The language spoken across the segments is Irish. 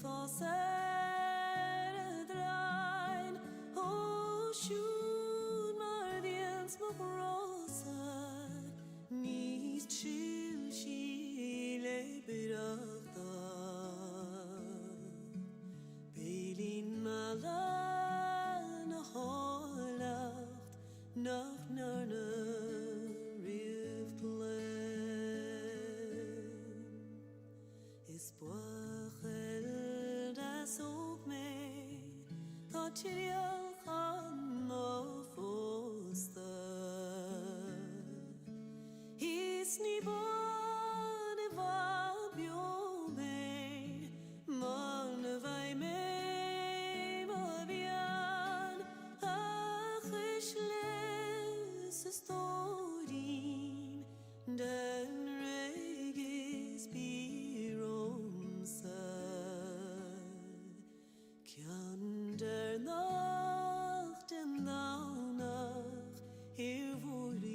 forser drein og sjun mardiens mokrosar nis chill chile beragda Beilin malana holacht nach narne Is boachel das op me Tot je gaan me foster Is ni bode vabio me Man vai me mavian Ach ich les storin Den regis Kan der Nacht in Nacht hier worin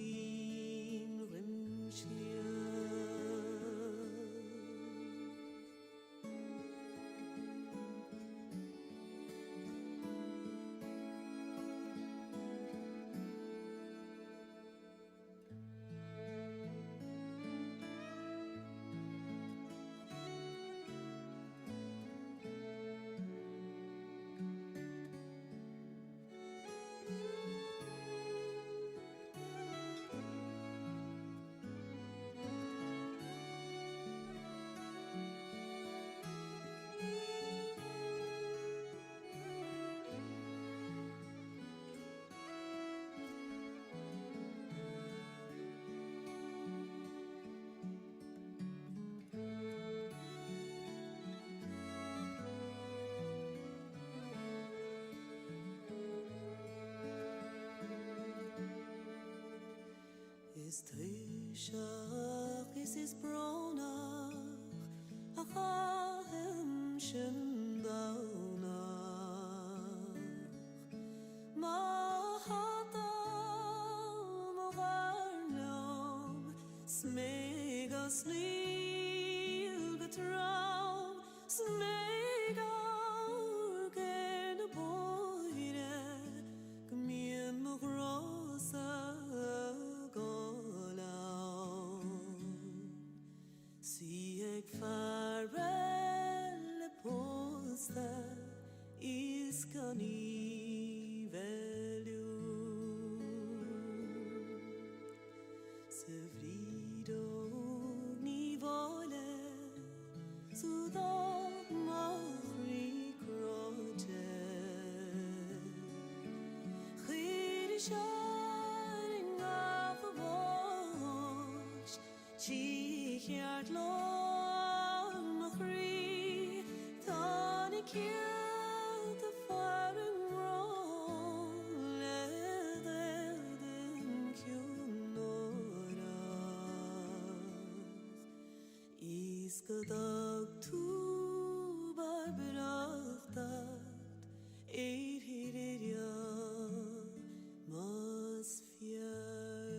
Is trishach, is bronach, achahem shendaunach. Mahatam uvarnom, smega snilgetraum, smega urgene boire, gmien mugrosa Si ek farvel posta iskani velu Se vrido ni vole Sudat machri krote Chirisharing af vosh Chichert long machri Tani kiel te faren roll Eden kjunnoras Iskadag tu barberachtat Eir hirirja mas fjær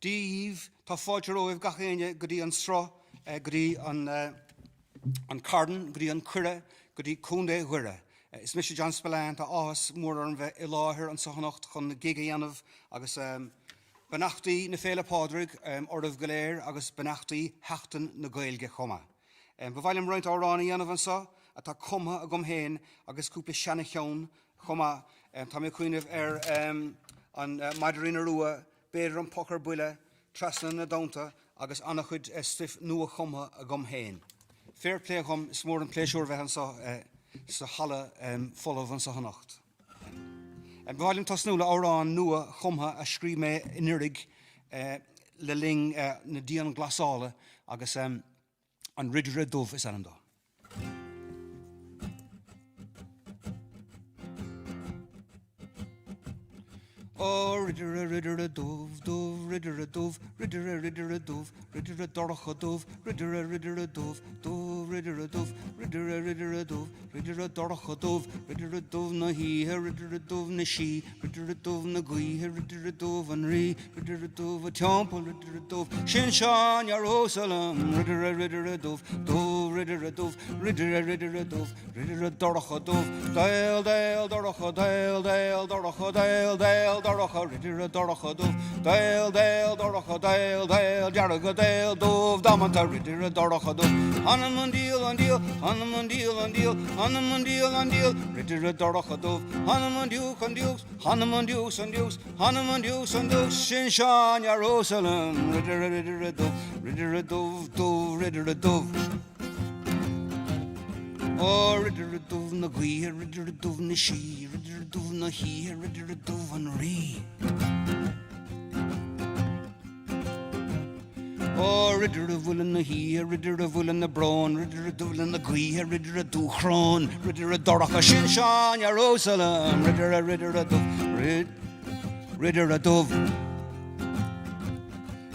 Díomh tá fáilte roimh gachéine go dtí an srá, go dtí an cardan, go dtí an cuire, go dtí cúndé ghuire. Is mis John Spillane tá áthas mór an bheith I láthir an sochanacht chun na giga dhéanamh agus benachtaí na féile pádraig ormh go léir agus benachtaí heachtain na Gaeilge chuma. Ba bhailim roiint árán dhéanamh an sa a tá cumha a gom héin agus cúpla seanna cheann chuma tá mé cuiineh an maidirín a rua, béidir an pochar buile, trasna na domta agus annach chud stiff nua chumha a gom héin. Fair play chum is mór an pléisiúr bheith an sa hala folamh an sochanacht. Bhailim tasnúla árán nua chumha a scrí mé inirig le ling na díon glasála agus an ridir a dubh is anam dó. Oh, ridder a dove, ridder a dove, ridder a dove, ridder a dorch a dove, ridder a dove, ridder a dove, ridder a dove, ridder a dorch a dove, ridder a dove na he, ridder a dove na she, ridder a dove na gui, ridder a dove an re, ridder a dove a temple, ridder a dove, Shin Shan Jerusalem, ridder a dove, ridder a dove, ridder a dove, ridder a dorch a dove, Dale, dorch a Dale, dorch a Dale, ridder a dorch a dove, Dale, dorch a Dale, Jarga Dale, dove, Damanta, ridder a dorch a dove, Hanamandil and deal, Hanamandil and deal, Hanamandil and deal, ridder a dorch a dove, Hanamanduk and dukes, Hanamandukes and dukes, Hanamandukes and dukes, Shin Shan Jerusalem, ridder a dove, ridder a dove, ridder a dove. Oh, ridder a dove na gui, ridder a dove na she, ridder a dove na he, ridder a dove an re. Oh, ridder a vullen na he, ridder a vullen na brawn, ridder a dove na gui, ridder a duchron, ridder a dorach a Shin Shan Jerusalem, ridder a dove, ridder a dove.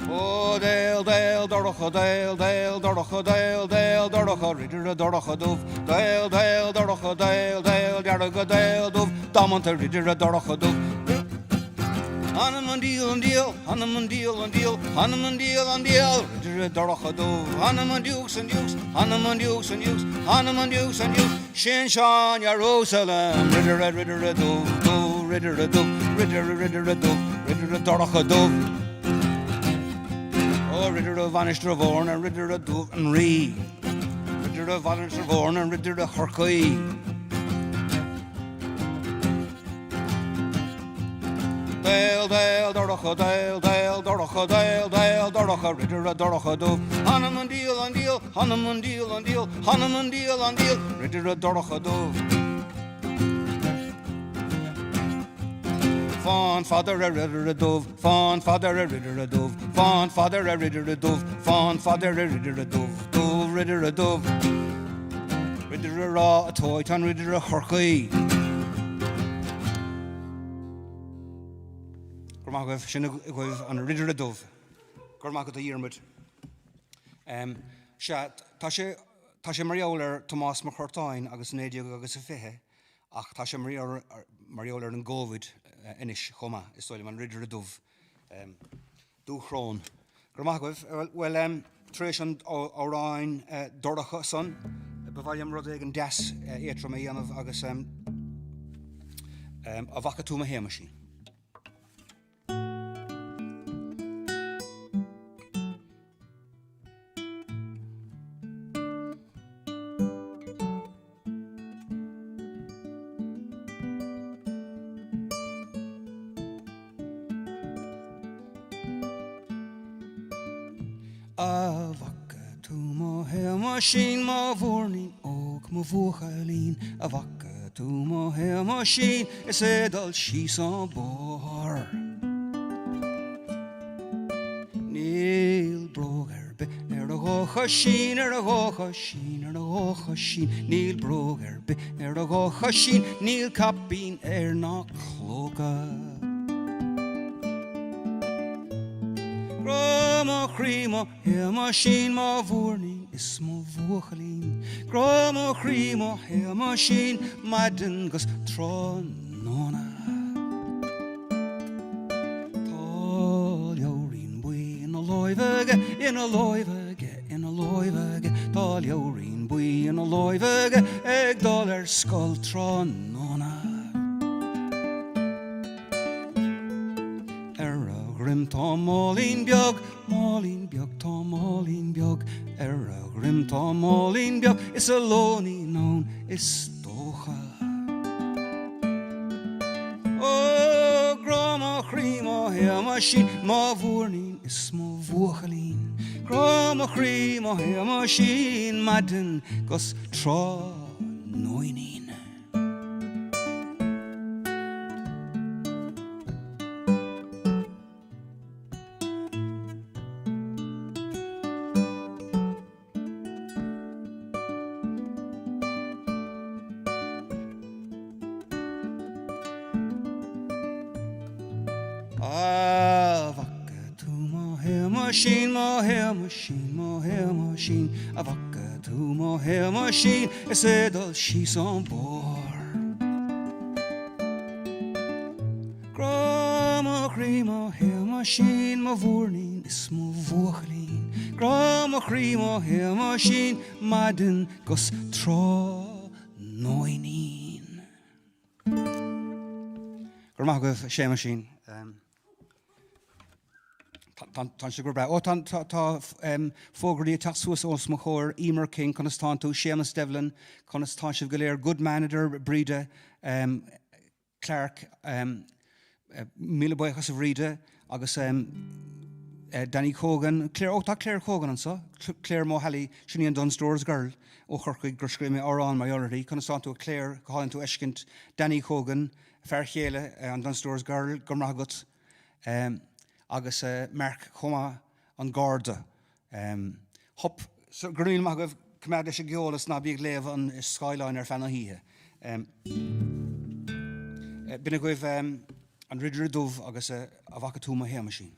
Oh, Dale, dorch a Dale, dorch a Dale, dorch a ridder a dorch a dove, Dale, dorch a Dale, Jarga Dale, dove, Damanta, ridder a dorch a dove. Hanamandil and deal, Hanamandil and deal, Hanamandil and deal, ridder a dorch a dove, Hanamandukes and dukes, Hanamandukes and dukes, Hanamandukes and dukes, Shin Shan Jerusalem, ridder a dove, ridder a dove, ridder a dove, ridder a dorch a dove. Oh, ridder a vanished ravorn, and ridder a dove and re. Ridder a vanished ravorn, and ridder a harkoi. Dale, dorch a Dale, dorch a Dale, dorch a ridder a dorch a dove. Hanamandil and deal, Hanamandil and deal, Hanamandil and deal, ridder a dorch a dove. Fawn father a ridder a dove, fawn father a ridder a dove, fawn father a ridder a dove, fawn father a ridder a dove, ridder a dove, ridder a raw a toy, tan ridder a horkoi. Gormagh sin goibh an ridder a dove, Gormagh a yearmid. Tá sé mariolar Tomás McCurtain agus nédiog agus a fihe, ach tá sé mariolar an Góvid inis chuma is stoil man ridder a dove dúchrón. Gormagh well tréis an áráin dorcha son bhailim rud ag an deas étra mé dhéanamh agus a bhacha túma héama sin. Avaka tu mo he machine ma vorning ook mo vuchalin avaka tu mo he machine is edal she so bor Neil broger be go chashin go chashin go chashin Neil broger be go chashin Neil capin na cloga Grama crema, he machine ma vorning is mo vuchalin. Grama crema, he machine madden gus tronona. Tall yorin bui loivege, in a loivege, in a loivege, dal jourin bui in a loivege, eg dal skoltron nona. Grim Tom Molin Bjog, Tom Molin Bjog, Grim Tom Molin Bjog, is a lonely known, is Docha. Oh, Grama Crema, here machine, ma Vornin, is mo Vochalin. Grama Crema, here machine, Madden, Gus Tra Noinin. Machine, my hair machine, my hair machine. A vaca to my hair machine. I said, oh, she's on board. Grama crema hair machine, my vornin is my vochalin. Grama crema hair machine, madden gus tra noinin. Grama guf shea machine. Tan sugar bra. O tan fógraí tá suas os mo chóir Emer King conas tá tú Seamus Devlin conas tá sibh go léir good manager Brida Clark míle buchas a Brida agus Danny Cogan Claire ó tá Claire Cogan an sa Claire Mo Halley sinní an Dunstores girl ó chorcaig gur scriime árán majority conas tá tú Claire cáin tú eiscint Danny Cogan ferchéile an Dunstores girl gomragat agus Mark Choma an Garda. Hop, so grúil mag of cymad eisiau geolas na big lef an Skyline fan o hi. Byn y gwyf an rydr y dwf agus a fac a tŵma hea machine.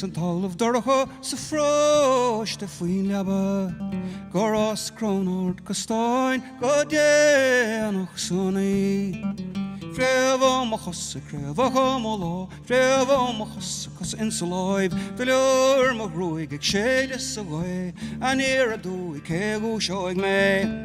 An tal of Dorcha sa frost a fuin leba Goros Cronord Costein Godeanach sunny Freva machos a creva homolo Freva machos cos insolive the lure magruig ag shade is away and here a do I kego showing me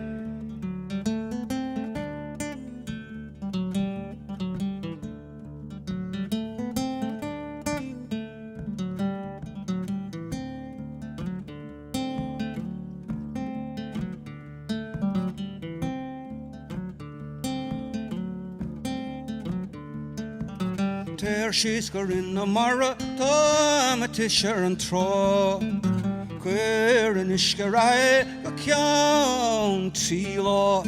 She's in a mara, Tom a tisher and tro. Queer in Ishkarai, a count tilo.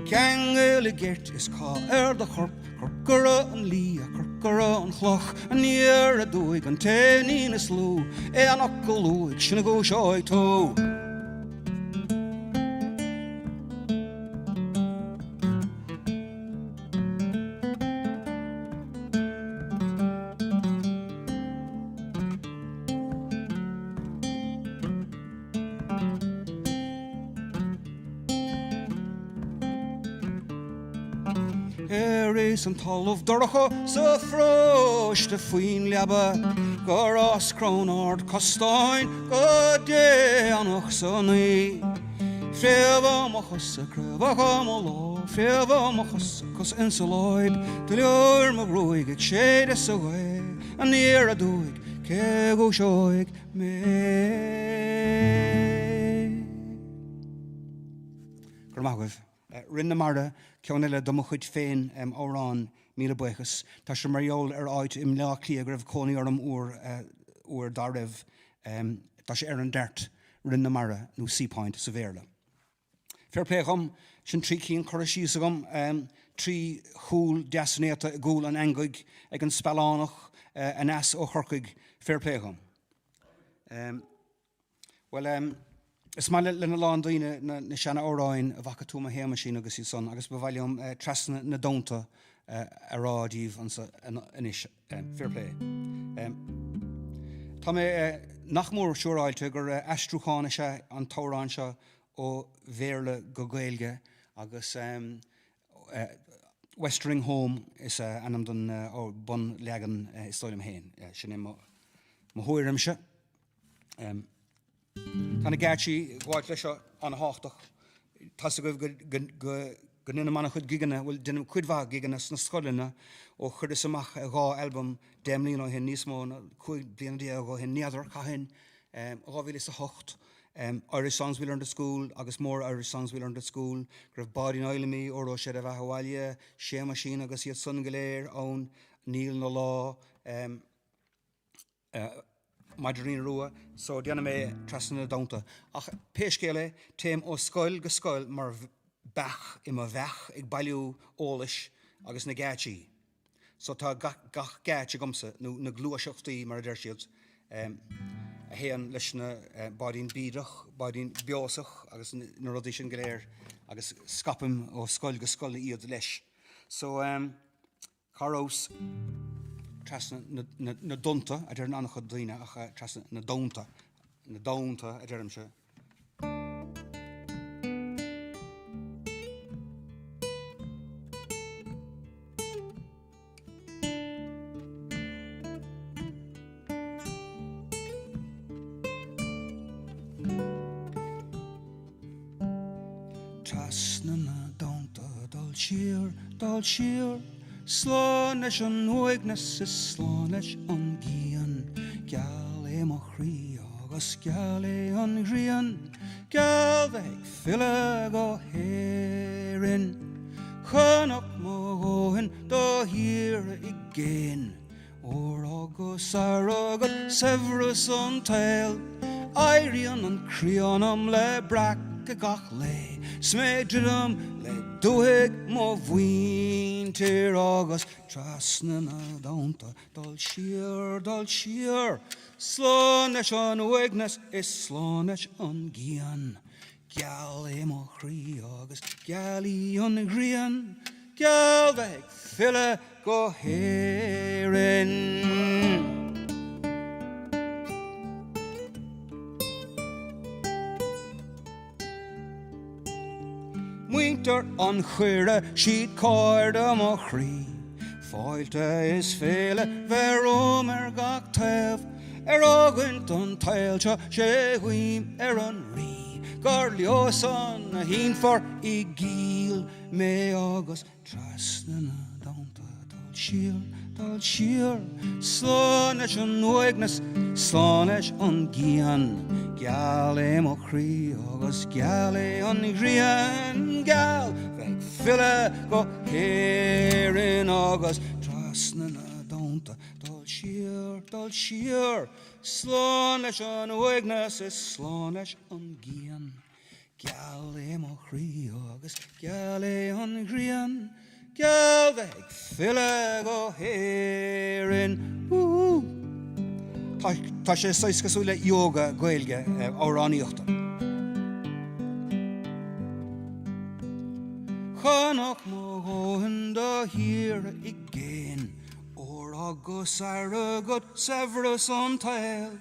Kangel get is called the harp, Kirkara and Lee, a Kirkara and Cloch, and near a doig and ten in a slew, and a colo, it shouldn't go shy too. An tal of Dorcha so frost a fuin leba Goros Cronord Costein Godeanach sunny Freva machos a creva homolo Freva machos cos insoloid the lure magruig ag shade is away and near a doig kego shoig me Gurmagwif Rinna Marda Ceanile Dumachuid féin órán míle buchas. Tá sé marall áit im lá clí a raibh cónaí orm úr dá raibh tá sé an deirt Rinna Marda nó Sea Point sa bhéarla. Fair play chum sin trí cín chora síos agam trí chúl deasnéta a gúil an angaig ag an Spillánach an as ó chorcaig fair play chum. Well, Is mai lena lá daoine na seanna óráin a bhacha túma héama sin agus í son, agus bhhailm trasna na dónta a rádíomh inis fair play. Tá mé nach mór siúráilte gur aistrúchána se an tórán seo ó bhéirle go gailge agus Westering Home is anam don ó bun legan istáilm héin. Sin é mo thuirim se. Tána gaiirtí gháid leis an háach tá go nina manna chud giganna bhfuil duine chuidmha giganna na scoilena ó chuir amach gá album déimlíon ó hin níos mó chuig bliana dí go hin neadar chahin áhíle sa hocht. Irish songs we learned at school, agus more Irish songs we learned at school. Graf Body Noilemi, Oro Shedeva Hawalia, Shea Machine, agus yet Sun Galer, own Neil no Law, Madrina Rua, so Diana May, Trasna Donta. Ach, Peshkele, Tem o Skull, Gaskull, Mar Bach, Ima Vach, Ig Balu, Olish, agus Nagachi. So ta gach gachi gumsa, no glua shufti, Maradershields. Héan leis na bádín bídach, bádín beosach, agus na rudí sin go léir, agus scapim ó scoil go scoil iad leis. So, carós trasna na donta, a deirean annach chud daoine, ach trasna na donta a deiream se. Dal cheer, slanish on weakness is slanish on gian, gale mochri, agus gale on grian, galveg filla go herin, chanok mohin do here again, or agus aragot severus on tail, Irian on creonum le brack a gach le, smedrum le duig mo winter agus trasna na donta dal sheer slanish on wignes is slanish on gian gal mo chri agus gali on grian gal veg filla go herin. Winter on Coire, she'd Coire mo chri. Foilte is fele, veromer gach tev. Ogwint on tailcha, she huim an ri. Garlioson a hin for I gil. Me august trasna na donta dal sheer. Slanish on wignes, slanish on gian. Gale mo chri, august gale on grian. Gal, veg filla go herin august trasna na donta dal sheer. Slanish on wignes is slanish on gian. Gale mo chri, august gale on grian. Gal veg filla go herin. Tá sé saiscasúla yoga gailge óráníochta. Chanach mo gohan do here again, or agus aragot severus on tail,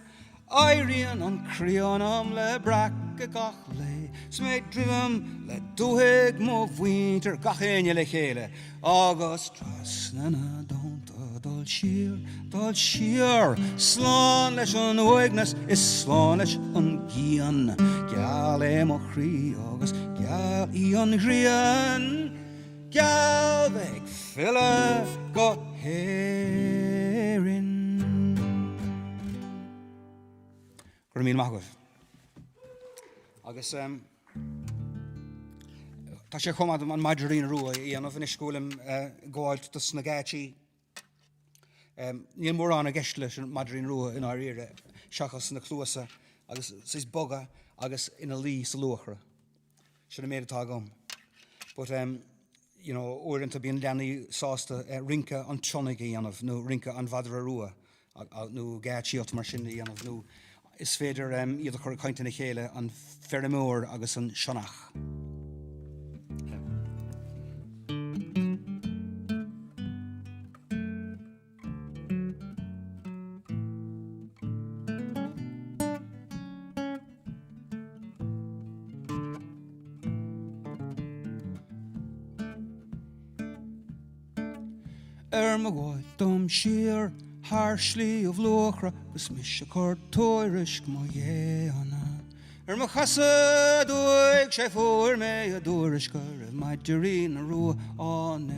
Irian on creonum le brack a gach le, smeid drivum le duig mo winter gach einje le chéle, agus trasna na donta dal sheer, slanish on wignes is slanish on gian, gal mo chri agus gal on grian, gal veg filla go herin. Gur míl maithagah. Agus tá sé chumad an Madrina Rua í anmh in iscúlam gáilt do sna gáití. Níl mór an a gceist leis an Madrina Rua in áíre seachas na clúasa agus sis boga agus ina lí sa luachra. Sin méad atá gom. But uaireanta bíon leanaí sásta rinca an tionig í anmh nó rinca an Vadra Rua nó gáití ot mar sin í anmh nó is féidir iad chuir cainte na chéile an ferimór agus an seanach. Ma gwaith dom sheer harshly of lochra gus mis a cort toirisk ma anna ma chasa doig sé fór me a doriskar maidirin a rua an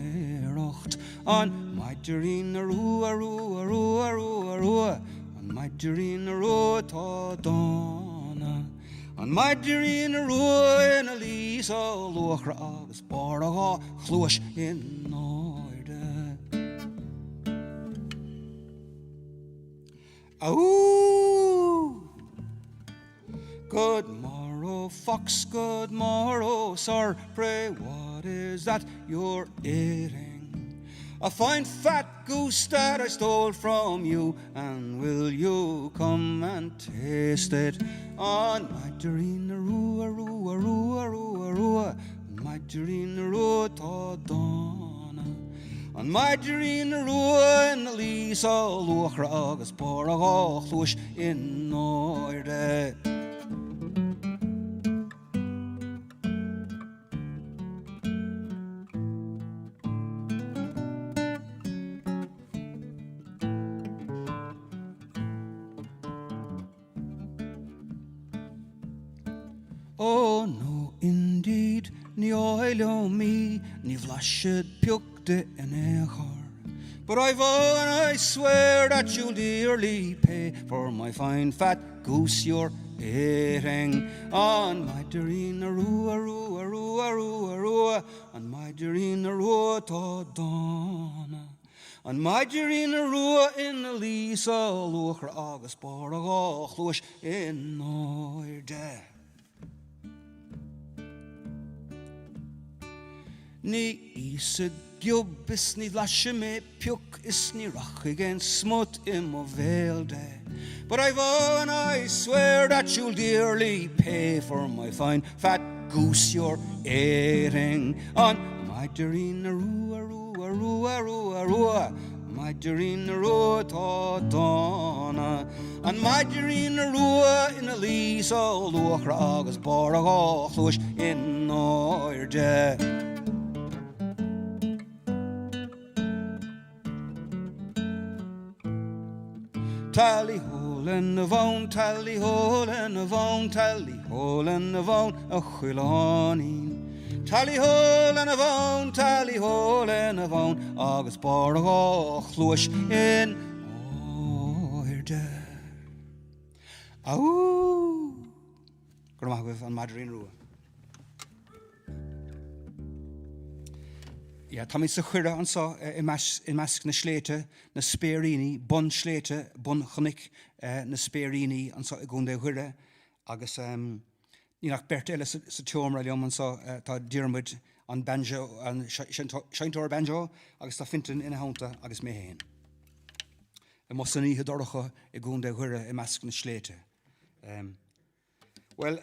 rocht an maidirin a rua an maidirin a rua tá donna an maidirin a rua in a lís a lochra agus bar a chluas in oh, good morrow, fox, good morrow, sir. Pray, what is that you're eating? A fine fat goose that I stole from you, and will you come and taste it? On my Dorina rua, rua, rua, rua, rua, my Dorina rua, ta donna. An maidirin a rua in the lís a luachra agus bar a chluis in nóide. Oh no, indeed, ní oilo me, ní vlashid piuk in but I swear that you'll dearly pay for my fine fat goose you're eating. On my Dorina rua, rua, rua, rua, rua, on my Dorina rua ta donna. On my Dorina rua in the lís a luachra agus bar a chluis in nóide. Ní ísig Gjob is ní lashe me piuk is ní rach again smut im o velde. But I swear that you'll dearly pay for my fine fat goose you're eating. On my Dorina rua, rua, rua, rua, rua, my Dorina rua ta donna. On my Dorina rua in a lís a luachra agus bar a chluis in nóide. Tally hole in the vone, tally hole in the vone, tally hole in the vone, a chwilonin. Tally hole in the vone, tally hole in the vone, agus bar a chluis in nóide. Au! Gwrdd yma an Madrin rwa. Ja, tá mí sa chuire an sa I measc na sléite, na spéiríní, bun sléite, bun chonig na spéiríní an sa I gúnda chuire, agus ní nach bert eile sa teomra leom an sa tá diarmid an banjo, an seintóir banjo, agus tá fintan ina hánta agus mé héin. Mas san ihe dorcha I gúnda chuire I measc na sléite. Well,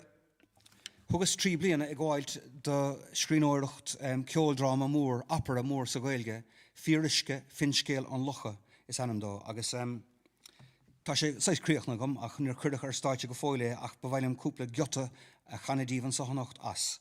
Hugus trí bliana I gháilt de scríóireacht ceoldrama mór, opera mór sa Gaeilge, fírisce finscéal an locha is anam dó, agus tá sé saiscríoch na gom, ach níor chuireach stáite go fóile ach bhhailm cúpla giota a chanadíh an sochanacht as,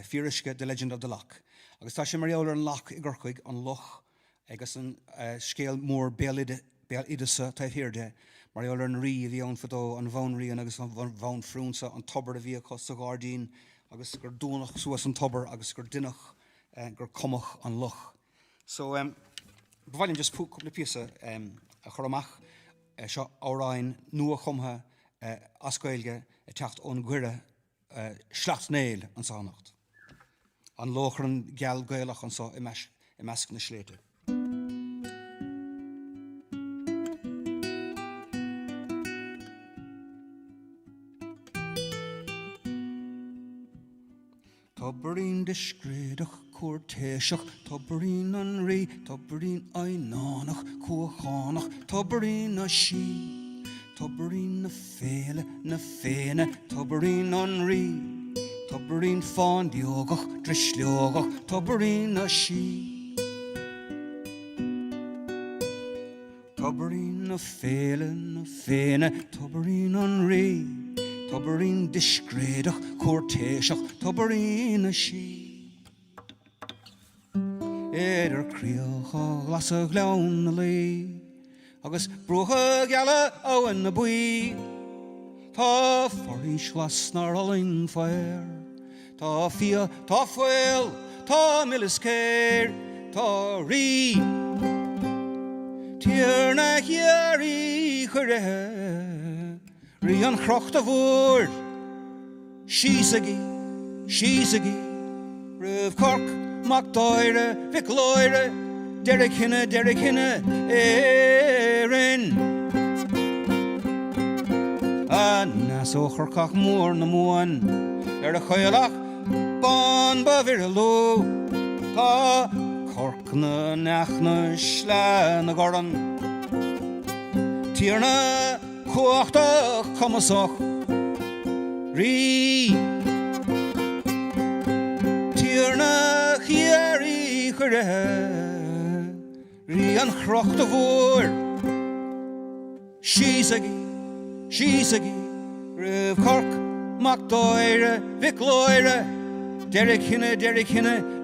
fírisce The Legend of the Loch. Agus tá sé maréolar an lach I gcorcaig an loch, agus an scéal mór béalidasa taobh hiirde, maréolar an rí a bhí an fadó an bhain rí agus an bhain frúnsa an tobar a bhí a cos sa gárdín, agus gur dúnach suas an tobar agus gur dunnach gur comach an loch. So, bhhailm just pú cúpla píosa a chur amach seo áráin nua chumtha as Gaeilge I teacht ón gcuire sleachtnéil an sánacht. An lóchar an geal Gaelach an sa I measc na sléite. Tabarín de scréadach cuairtéiseach, tabarín an rí, tabarín ainánach cuachanach, tabarín a sí, Tubberin na féna, tubberin an rí, tubberin fáin diogach, drisleogach, tubberin na sí. Tubberin na féna, tubberin an rí, tubberin disgréadach, cuairtéiseach, tubberin na sí. Críoch a glasach leann na lí, agus brúcha geala óhan na buí. Tá forís glasnar oling fair, tá fia, tá foiil, tá millis céir, tá rí. Tír na hiarí chuirithe, rí an chrocht a bhúr. Síosagí, rih Corc, mac Dáire, Vic Loire, Derek hinne, éireann. A nas ó chorcach mór na móin, a chailach ban ba vir a ló. Tá Corc na neachna slá na goran, tír na cuachtach chumasach, rí. Tír na chiarí chuirithe, rí an chrocht a bhúr. Síosagí, rih Corc, mac Dáire, Vic Loire, Derek hinne,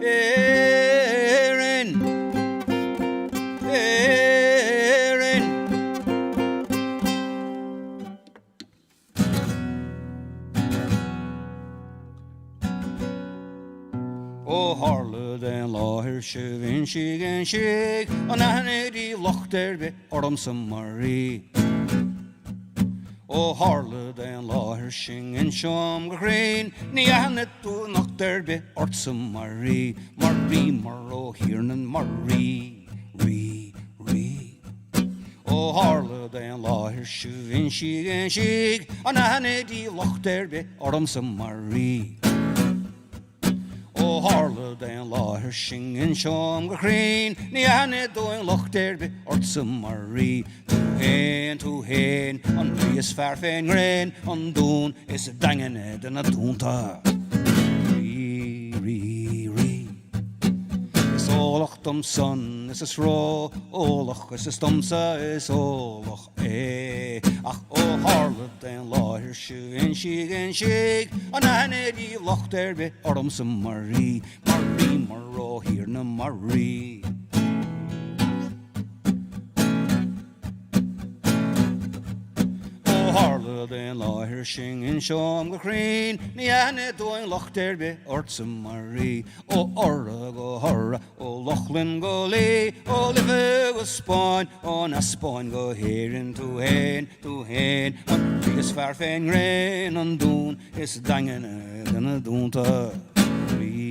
éireann. Ó Harla den láthir sibhín siig, an aithnéadí lochtar be ormsa marí. Ó Harla den láthir singin seom go chrainn, ní aithne tú nachtar be ormsa marí. Marí mar ó hiarnan marí, rí. Ó Harla den láthir sibhín siig, an aithnéadí lochtar be ormsa marí. Ó Harla den láthir singin seom go chrainn, ní aithne dóin lochtar be ormsa marí. Tú héin, an rí is fear féin grain, an dún is a dangane den a dúnta. Rí. Is ólach dom son, is rá, ólach is stomsa, is ólach é. Ach ó Harla den láthir sibhín siig, an aithnéadí lochtar be ormsa marí. Marí mar ó hiarna marí. Harla den láthir singin seom go chrainn, ní aithne dóin lochtar be ormsa marí. Ó Orra go Thorra, ó Lochlin go lé, ó Live go Spáin, ó na Spáin go héireann. Tú héin, an rí is fear féin grain, an dún is dangane den a dúnta. Rí.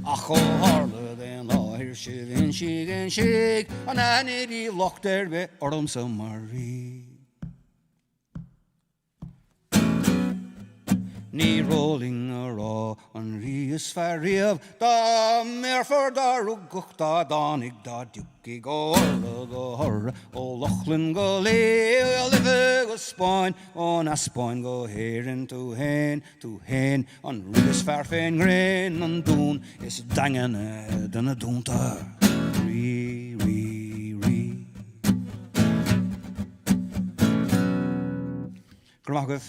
Ach ó Harla den láthir sibhín siig, an aithnéadí lochtar be ormsa marí. Ní rolling a rá, an rí is fear riamh, dá merfar dá rúgach dá dánig dá diúci. Go Orla go Thorra, ó Lochlin go lé, ó Live go Spáin, ó na Spáin go héireann. Tú héin, an rí is fear féin grain, an dún is dangane den a dúnta. Rí. Gramagah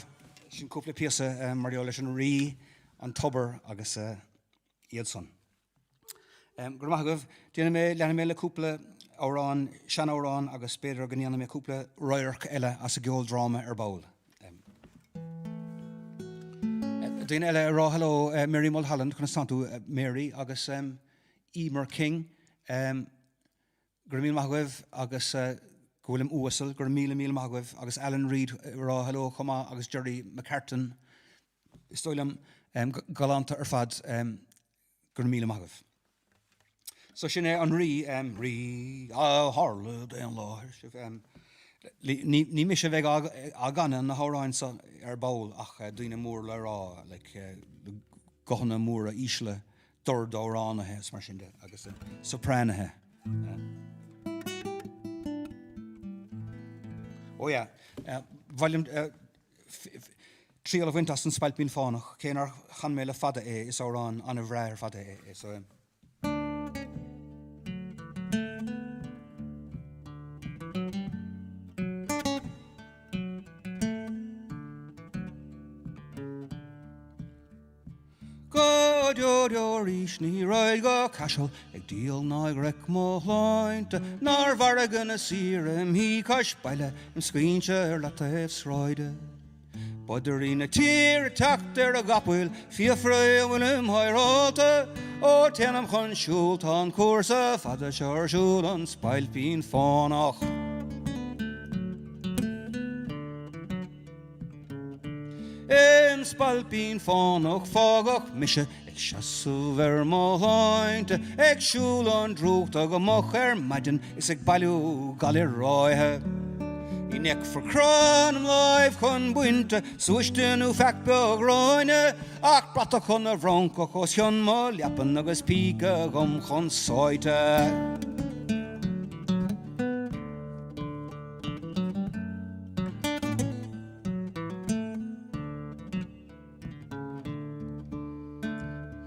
sin cúpla píosa mar leis an rí, an tobar agus iad son. Gramagah déanana mé leanana mé le cúpla órán, sean órán agus beidir go níanana mé cúpla roiarch eile as a geol dráma ar báil. Déan eile rá hello Mary Mulholland chuna santu Mary agus Emer King, Gramíl Mahagwef agus Gwilym Uwasel, Gramíl Mahagwef agus Alan Reid rá hello chuma agus Jerry McCartan. Stoilm galanta ar fad Gramíl Mahagwef. So sinné an rí Harla den láthir. Ní mis bheith a ganan na háráin ar báil ach duine mór le rá, gohanna mór a ísle dordóránathe mar sin de agus sopránathe. ja. Volume... Trial of Wintas and Spillane Faunach, Kenar Hanmela Fada is our on a rare Fada so. God your ish ni roig go cashel, ag deal na grec mo loint, nar vargan a serum he cash bile, and screenshare latefs roide. Bodder in a tear attacked there a gapwil, fear frey when him high rota, or tenam con shult on course, father shore shul on Spillane Faunach. Spillane Faunach fogach mische, ag shasu ver mo loint, ag shul on droog ag a moch madden, is ag balu galir roihe. I nek for cranum live con buinte, swishten u fac bog roine, ach brata con a vronco chos hion mo liapan agus pika gom con soite.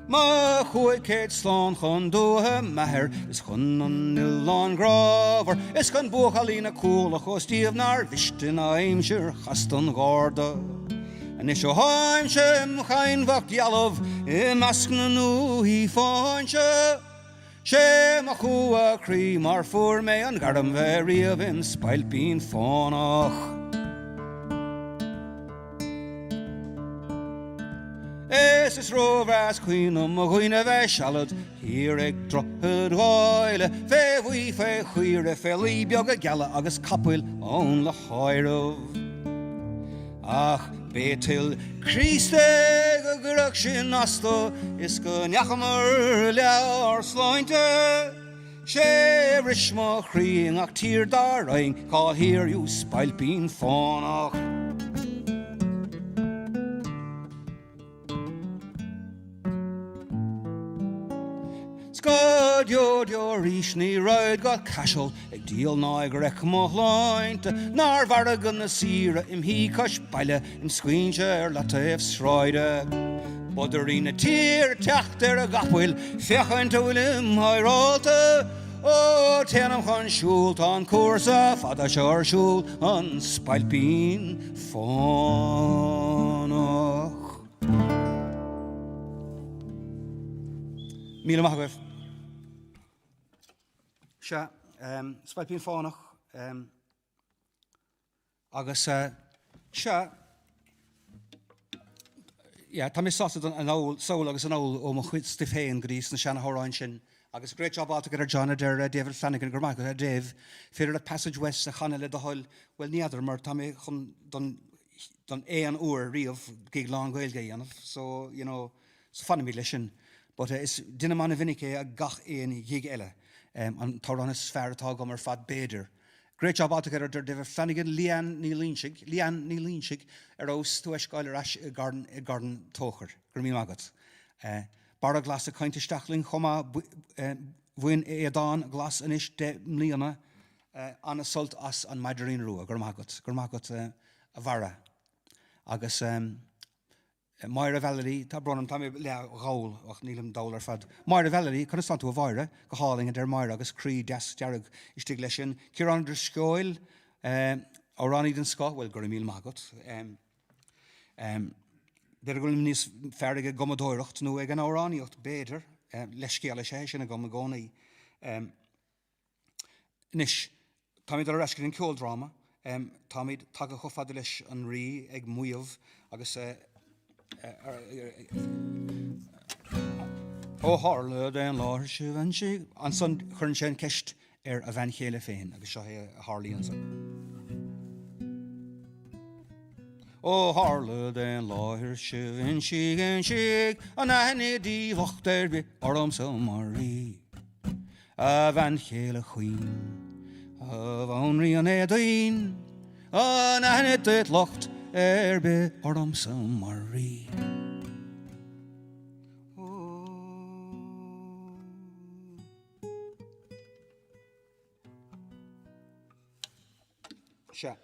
Ma chuig céad slán chun dúthe meair is chun an nilán grábhar is chun bucha lína cúla chostíomh nar bhistin aimseir chastan gáda. An is o haimse chainmhach gealamh I meascna nuí fáinse. Sé ma chua crí mar fuair mé an garam bheith in Spillane Faunach. Is rovras queen a ghuine bheith shalad, here ag drochad gáile, fe bhui fe chuire fe lí beag a gala agus capil ón le háirmh. Ach, bétil Christe go gurach sin asta, is go neachamar lear sláinte. Sé risma chríing ach tír daraing, cá here you Spillane Faunach. Scud your ish ni roid got cashel, ag deal na ag rec mo loint, nar vargan na sira im he cash bile, im screenshare latefs roide. Bodder in a tear tacht there a gapwil, fechan to William Hyralta, o tenam con shult on coursa, fada shore shul on Spillane Faunach. Míle maith goibh. Se, Spillane Faunach, agus se, tá mé sásad an áil, saoil agus an áil ó mo chuid stifhéin grís na seanna hóráin sin, agus great job áta gyda'r John der David Flanagan gyrmach, Dave, fyrir at Passage West a chanel le dahol, wel niadr mar tá mé chun don éan úr riamh gig lán gailge anamh, so, you know, so fanna mí lei sin. But is dinna manna vinnic a gach éan gig eile. An tarán is sfear atá gom fad béidir. Great job áta gyda'r David Flanagan, Leanne ní Línsigh, ós tú eisgáil garden tóchar, gur mí magat. Bara glas a cainte stachlin choma bhuin adán glas inis de mlíana an a sult as an maidirín rua, gur magat a vara. Agus Moira Valerie, tá bronam tá mé le gáil ach nílam dálar fad. Moira Valerie, chun stand tú a bhaire, go háling a der Moira agus crí des dearag istig lei sin. Ciaran der scoil, ó ranní den sco, well gur míl magat. Der gwyl níos ferdig a gomadóireacht nó ag an óráníocht béidir, leiscéala sé sin a gomagónaí. Nis, tá mid ar a rescin ceol drama, tá mid tag a chofad leis an rí ag muíomh agus ó hála den láthir siúhan si, an son churn sé ceist ar a bhain chéile féin agus seo a hálíonn san. Ó hála den láthir siúhan si, an aithne díomhacht be orm sa marí. A bhain chéile chuoin, a bhainrí an éadaín, an aithne deit locht be orm sa marí. Se.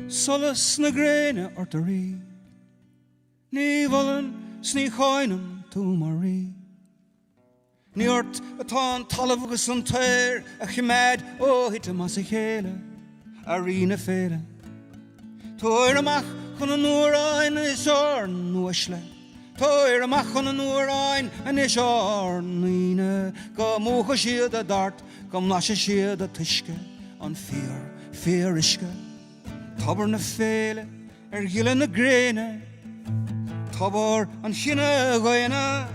solas na gréine ortarí, ní bhlan sní cháinam tú marí. Ní ort atá talamh agus an tair a chiméid ó hite mas a chéile a rína féile. Tóir amach chun an nuaráin is orn nuasle. Tóir amach chun an nuaráin an is orn nuine. Go mócha siad a dart, go mláise siad a tuisce an fear isce. Tabar na féile gile na gréine, tabar an chinne gaine.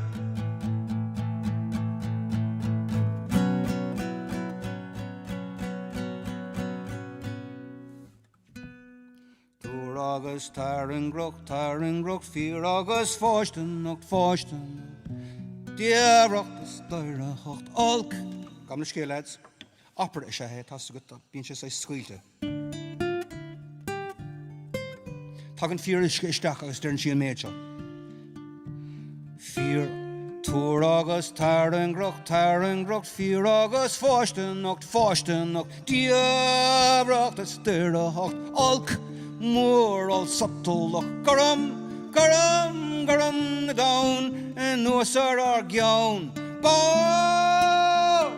Agus taring groch, fear agus fáisten och fáisten. Diabhracht is doire hocht alk. Gamle scéal, lads. Opera is a hé, tas a gutta, bín sé scuilte. Tagan fear is isteach agus dern sían méid seo. Fear, túr agus taring groch, fear agus fáisten och fáisten. Diabhracht is doire hocht alk. Mór all subtle och garam na down and no sir ar gjaun. Bow!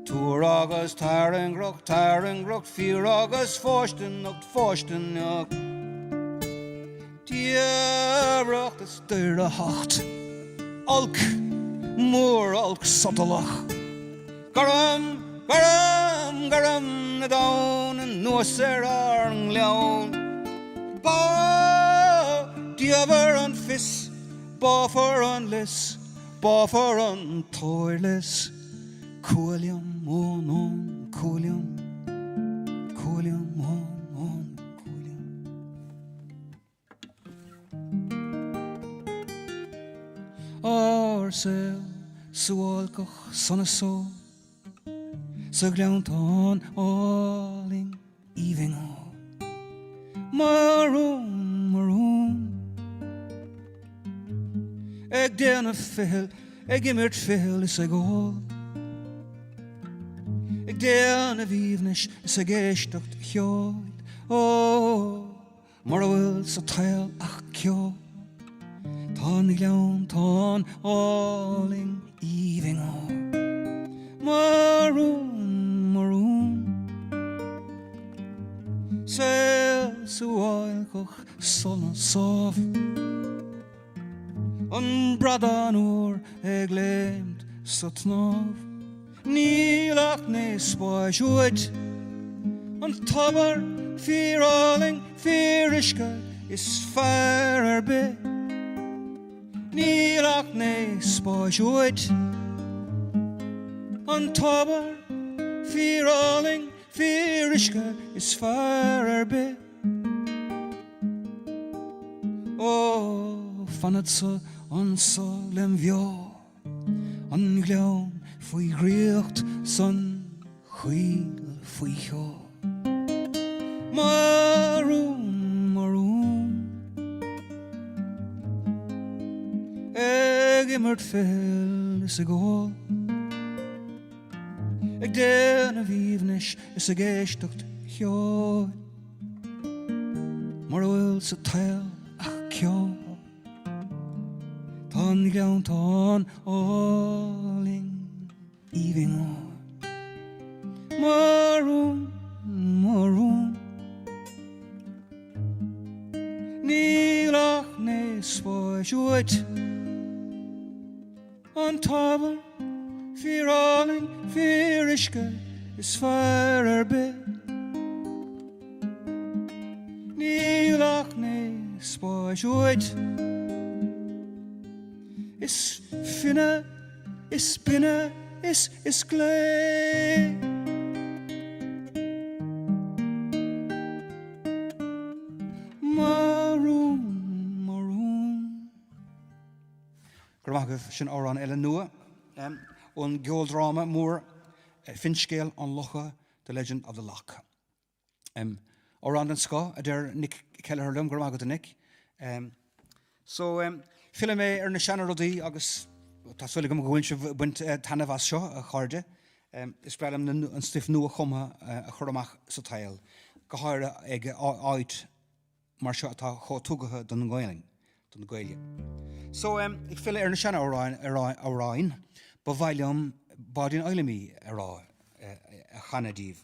Túr agus taring groch, fear agus fáisten och fáisten. Diabhracht is doire hocht alk, mór alk subtleach. Garam na down and no sir arng leon. Ba diaver an fis, ba for an lis, ba for an toiless. Coilium on coilium, coilium on coilium. Orsel suolkoch sonneso. Så glömt han alling even maroon. Eg derne fel, eg immert fel is eg all. Eg derne vivnish is eg estocht hjalt. Marvel så tail ach kjå. Tan I glömt han alling even maroon. Sel sualkoch sonne sov. An bradanor glemt sotnov. Nílach ne spáisiúid. An tabar fíráling fíriske is fear be. Nílach ne spáisiúid. An tabar fíráling fíriske is fear be. Fannet så an så lem vjå. An glöm fwy griocht son chwil fwy hjå. Maroon. Eg immert fel is eg all. Eg derne vivnish is eg estocht hjå. Oil så tail ach kjå. Tan glömt han alling even on. Maroon. Nílach ne spáisiúid. An tabar fíráling fíriske is fear be. Nílach ne spáisiúid. Is finne, is binne, is glé. Maroon. Gramagh sin árán eile nua. On geoldrama mór finscéal an locha The Legend of the Loch. Árán den ska a der Nick Kelleherlum gramagh the Nick. Fila mé na seanna rodí agus tá sulla go gohain se buint tanna bhas seo a cháirde is brelam an stiff nua chuma a chormach sa tail. Coire ag áit mar seo atá cho tugatha don gailing, don gaile. So ik fill na sena áráin, ba bhailem badin oilimi ará a chanadív.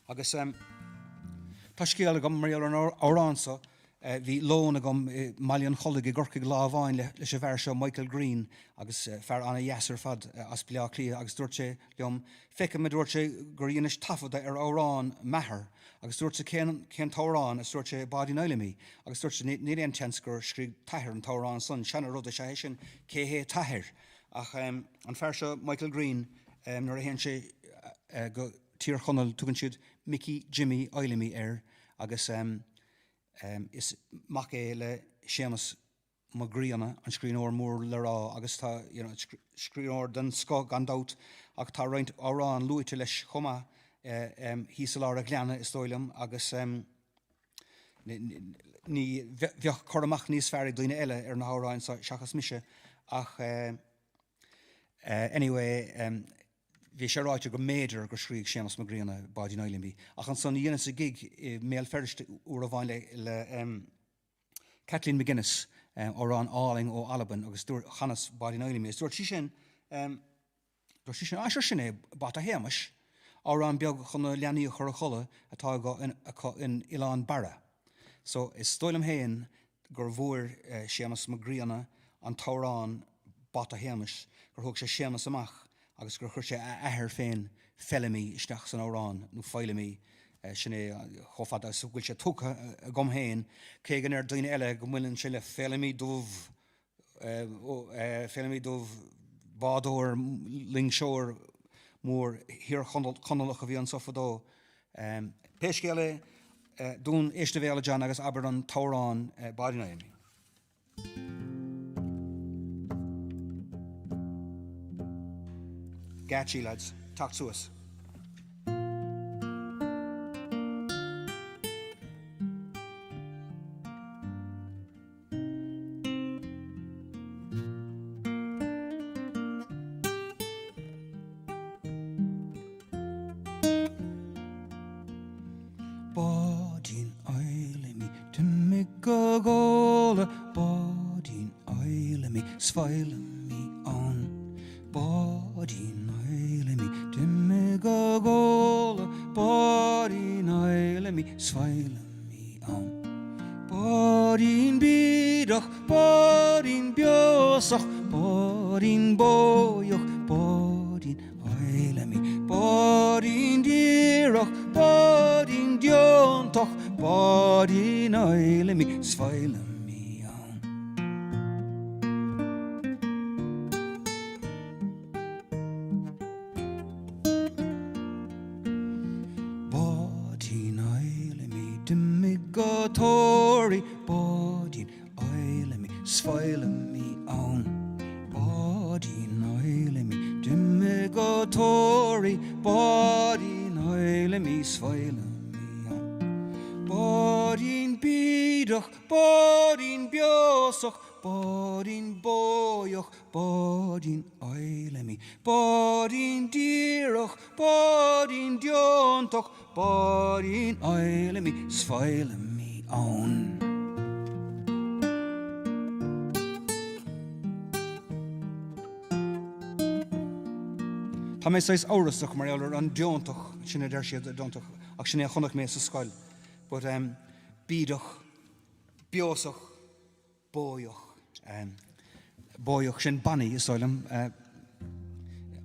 Agus tá scéal agam mar an áránsa hí lón agam maion cholig I gorcaig lábháin leis a bhar seo Michael Green agus fear anna Yasser fad as blia clia agus dúirt sé leom feice me dúirt sé gur dhéanais tafada árán methar agus dúirt sé cén tárán as dúirt sé badin oilimi agus dúirt sé ní réon chance gur scríb taithir an tárán son seanna rud a sé sin céhé taithir ach an fear seo Michael Green nuair a héann sé go tír chonal tugann siad Mickey Jimmy oilimi agus is mac le Seamus Magriana an scríór mór le rá agus tá scríór den sco gandát ach tá roint árán luite leis chuma hí sa lá a gleanna is dóilem agus ní bheoch choramach níos fearr duine eile na háráin seachas mise ach anyway bhí sé ráite go méidir go scríigh Seamus Magriana badin oilimi ach an son dhéana sa gig méal ferriste uair a bhain le Kathleen McGuinness árán áling ó Alban agus dúir chanas badin oilimi dúirt sí sin aisir sin é bat a héamas árán beag chuna leanaí chur a chola atá go in Ilan Barra. So is stoilm héin gur bhór Seamus Magriana an tárán bat a héamas gur thug sé Seamus amach agus gur chuir sé ahir féin fellimi isteach san árán nó feilimi sinné chofad a bhfuil sé tucha a gom héin cé gan duine eile go bhfuiln sé le fellimi dómh bádóir lingseoir mór hir chonalach a bhí an sofadó. Péiscéile dún éiste bhéile John agus aber an tárán badin oilimi. Gatchy lads, talk to us. Badin oilimi, timmy gogola, badin oilimi, svailimi on. Badin oilimi, timmy gogola, badin oilimi, svailimi on. Badin bidach, badin biosach, badin boyoch, badin oilimi, badin dirach, badin diontoch, badin oilimi, svailimi on. Badin oilimi, dimigotori, badin oilimi, svailimi on. Badin oilimi, dimigotori, badin oilimi, svailimi on. Badin bidach, badin biosach, badin boyoch, badin oilimi, badin dirach, badin diontoch, badin oilimi, svailimi on. Tá mé sais árasach mar eall an diontoch sinna der siad diontoch ach sinna chonach mé sa scoil. But bídach, biosach, bóyoch. Bóyoch sin bannaí is soilm.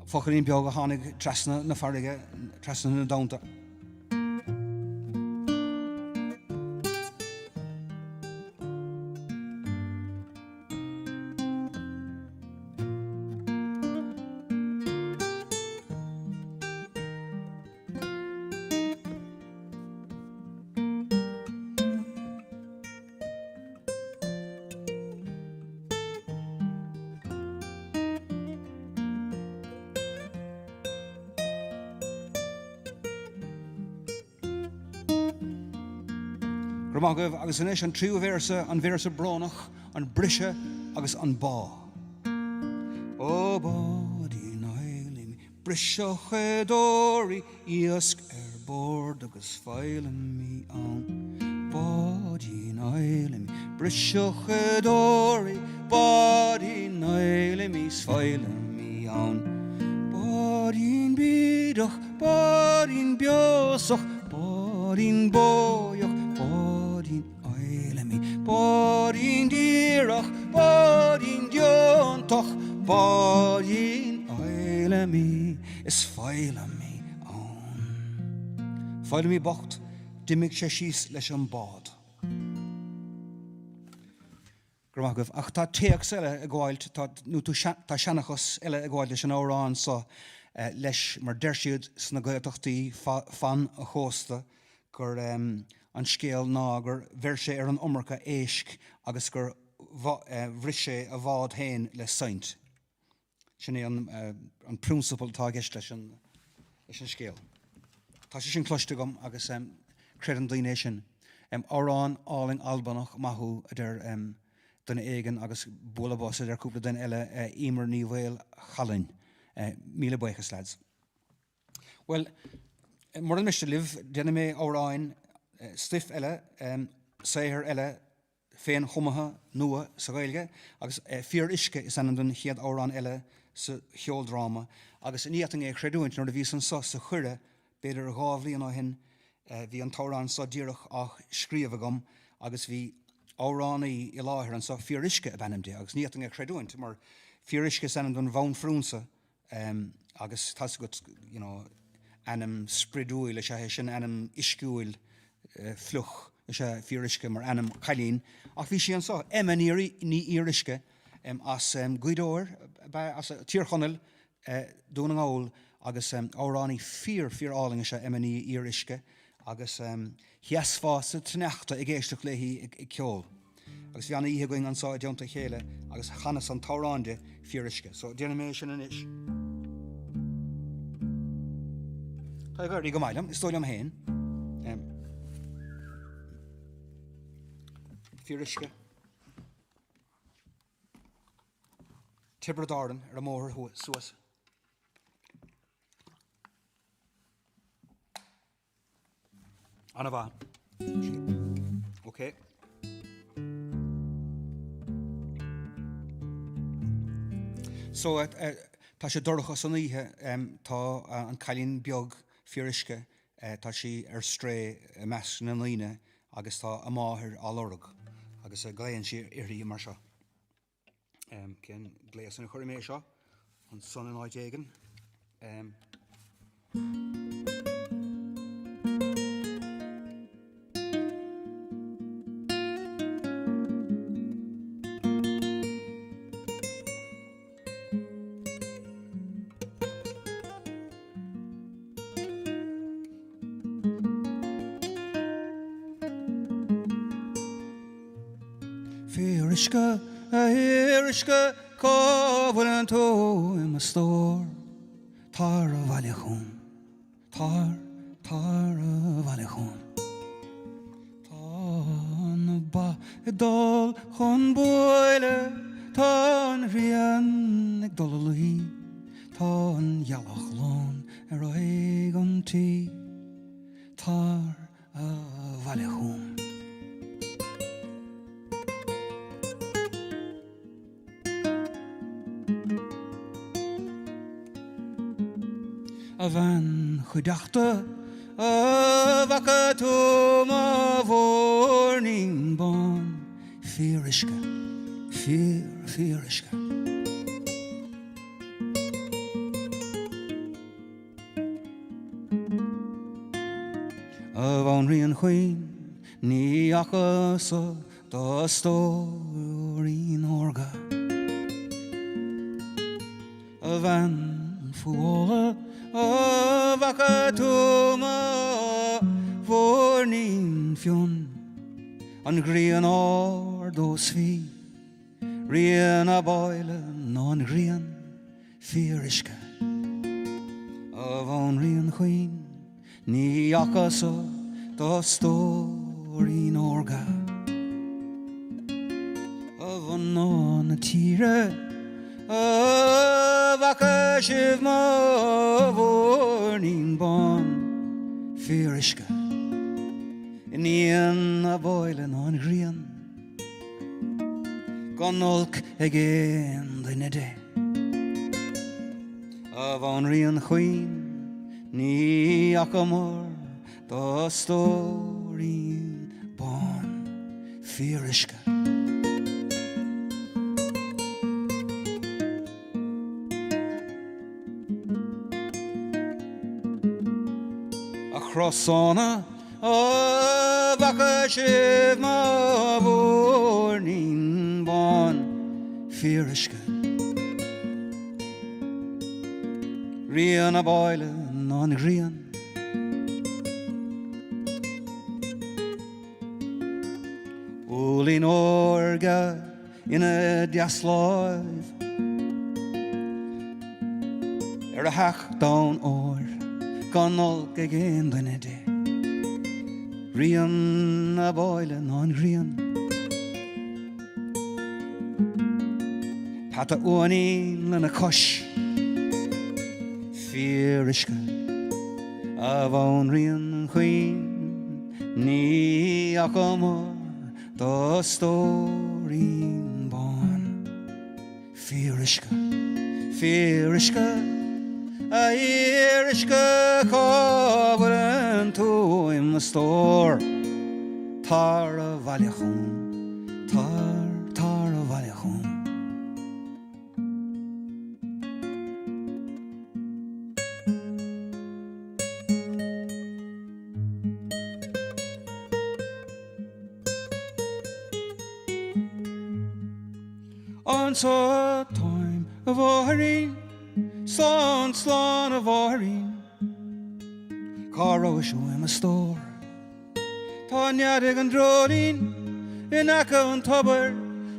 Focharín beag a tháinig trasna na farige, trasna na dánta. Gramagah agus inis an tríú bhéarsa an bhéarsa bránach an brise agus an bá. Ó badin oilimi, Brishochedori Iask bord agus feilen mi an Bodin eilem Brishochedori Bodin eilem is feilen mi an Bodin bidoch Bodin biosoch Bodin boyoch Bodin eilem Bodin dirach Bodin diontoch Bodin eilem is feilen mi an Feilen mi bocht dimig sé síos leis an bád. Gramagah ach tá téach eile a gháilt tá seanachas eile a gháil leis an árán sa leis mar deirsiúd sna gaeltachtaí fan a chósta gur an scéal ná gur bhir sé ar an iomracha éisc agus gur bhris sé a bhád hain le saint. Sin é an principal tá gceist leis an scéal. Tá sé sin cloiste gom agus creid an daoine sin. Árán áling albanach maithú idir duna éigen agus bula bos idir cúpla den eile ímar ní bhfuil chalainn míle buchas lads. Well, mar an meiste libh déna mé óráin stiff eile saothar eile féin chumatha nua sa Gaeilge agus fíor isce is an don chiad órán eile sa cheoldráma agus níochtain é creidúint nar a bhí san sa chuire beidir a gábhlíon á hin bhí an tárán sa díreach ach scríomh agam agus bhí áránaí I láthir an sa fíor isce a bhenimdé agus níochtain é creidúint mar fíor isce san don bhain frúnsa agus tá go anam spridúil is sé sin anam isciúil fluch is sé fíor isce mar anam chailín ach bhí sé an sa ní írisce as guidóir as tíorchonil dún an gáil agus áránaí fíor áling is sé ní írisce agus heasfása tneachta I ggéisteach léhí I ceol. Agus bhí anna ihe going an sá deonta chéile agus chanas an táránde fíor isce. So déana mé sin inis. Tá gur go mailam, is tóil am héin. Fíor isce. Tibradáran ar a móthir suas. Anna bha. Okay. So tá sé dorcha san ihe tá an cailín beag fíor isce tá sí ar stré meas na líne agus tá a máthir álorg agus a gléann sí irí mar seo. Cén gléas an chuir mé seo an son an áid éigen. Fírisce a hirisce cábhail an tó I stór tar a bhaile chun tar a bhaile chun Tá na ba I dul chun buile tá an rian ag dul luí tá an gealach lán ar aig an tí tar a bhaile chun a bhean chuideachta a bhacha tú má bhórning bán fíor isce, fíor isce. A bhain rion chuin ní achasa dá stóirín orga a bhean fuóla a bhacha tú má bhórning fiún an ghrian ár dó sví rian a baile ná an ghrian fíor isce a bhain rion chuin ní achasa dá stóirín orga a bhain ná na tíre a bhacha shiv ma vorning bon Fyrishka in Ian a boiling on green Gonolk again the day of on Rian Queen Ni Akamor the story bon Fyrishka Across on a Vakashiv ma vorning bon Fyrishka Rian a boiling on Rian Ulin orga in a diaslive a hack down or Gonolk again the day Rian a boiling on Rian Pata uanin and a kosh Fyrishka of on Rian Queen Ni Akamor the story born Fyrishka Irishka covered to him the store Tara Valyachon Tara Valyachon Once a time of Oharin Slán of Oharin Caro show him a store Tanya and Drodin in Aka and Tubber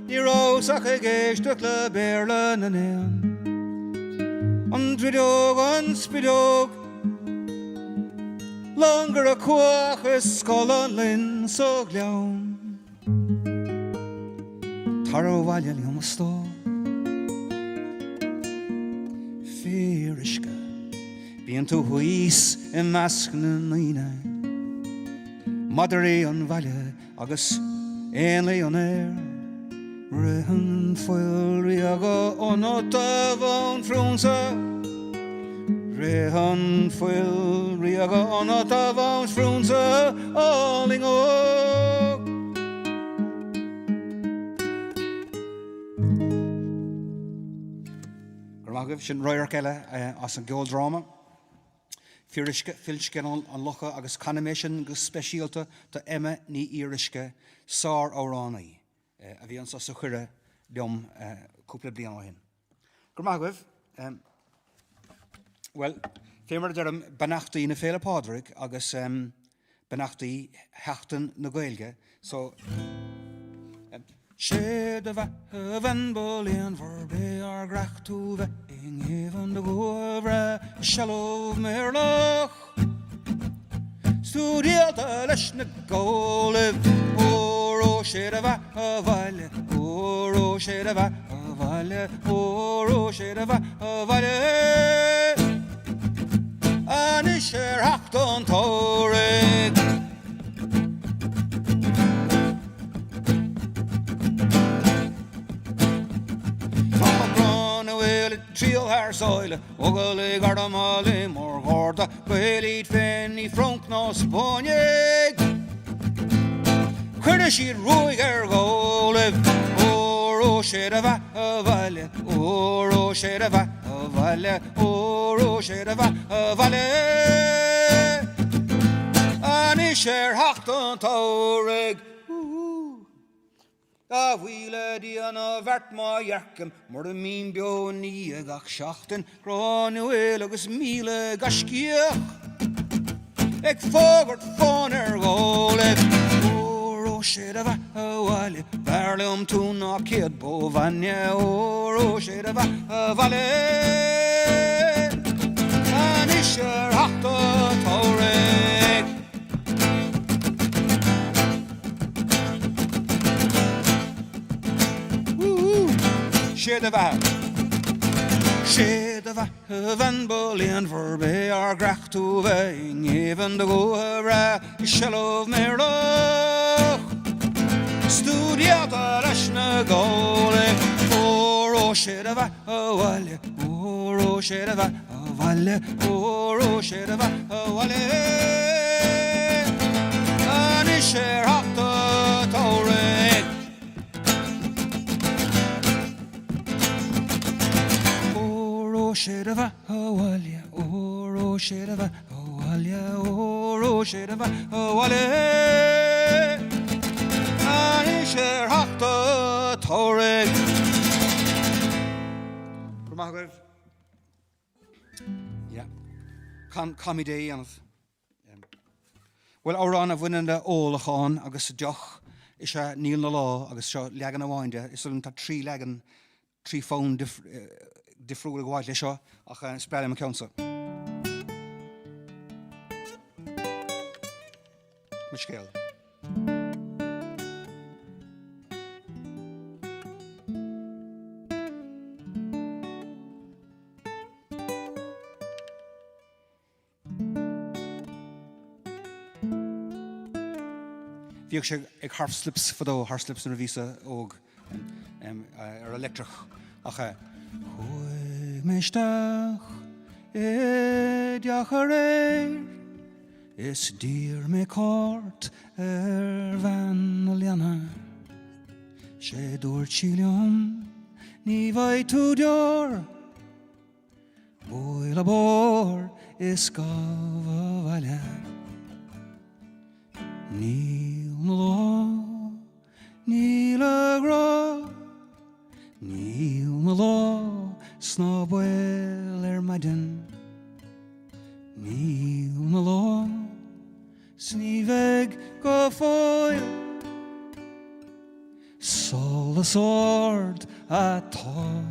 Nero Saka Gage to Club Berlin and Eon Undridog on Spidog Longer a quach a skull on Lynn so glown Taro Valyalium a store Fyrishka Being to huis in maskna nina Madre on Valya Agus Ainley on air Rehan foil riaga on otav on frunza Rehan foil riaga on otav on frunza Alling o Gramagiv sin roiar kelle as an gold drama Fyrishke an locha agus canimation gus specialta ta Emma ni Irishke sár óránai a bhí an sa chure dom cúpla blian áhin. Gramagiv well fémar derm benachtaí na féle pádric agus benachtaí heachtan na Gaeilge so sé de van bolíon for be ar grach tú ve in even de govre shallow merlach Studialta leis na ggóibh ó sé a bheith a bhaile ó sé a bheith a bhaile ó sé a bheith a bhaile Anis heachtan tóraigh Tríal haar soile, ogale gardamale mor gorda, gwelid fenni fronk no Spáine. Cwrna si'r rwyg golef, o sé a bheith a bhaile, o sé a bheith a bhaile, o sé a bheith a bhaile. Anis heachtan tóraigh, A bhuiile díana bheirt má dhearcam mar a mín beo ní a gach seachtain Gránuil agus míle gascíoch Ag fógart fón ggóibh ó sé a bheith a bhaile Bhearlam tú ná céad bó bhaine ó sé a bheith a bhaile Anis heachtan tóraigh Sé a bheith de van Bolien voorbij haar gracht toe wij even de goeie shallow merloch studia de rasne gole oro shedava wale oro shedava wale oro shedava wale ani sher hatta tore Shedava Hawalia, Oro Shedava Hawalia, Oro Shedava Hawale. I share Hakta Torek. Yeah, comedy on it. Well, our I've won in the Olachan, Agus Joch, Isha Neil na Law, Agus Lagan a Windia, is on that 3 lagan, 3 phone different white leisure, ach Spillane my council. Michelle. Fiach ag harslips fado harslips na visa og electric ach Hoi meistach diachareir is dier me kort van Liana sé door chilion ni vai tu dior Boil abor is gava valia Níl lo Níl agro Níl lo Snobwell maiden Níl lo Sníveg go foil Sol the sword atá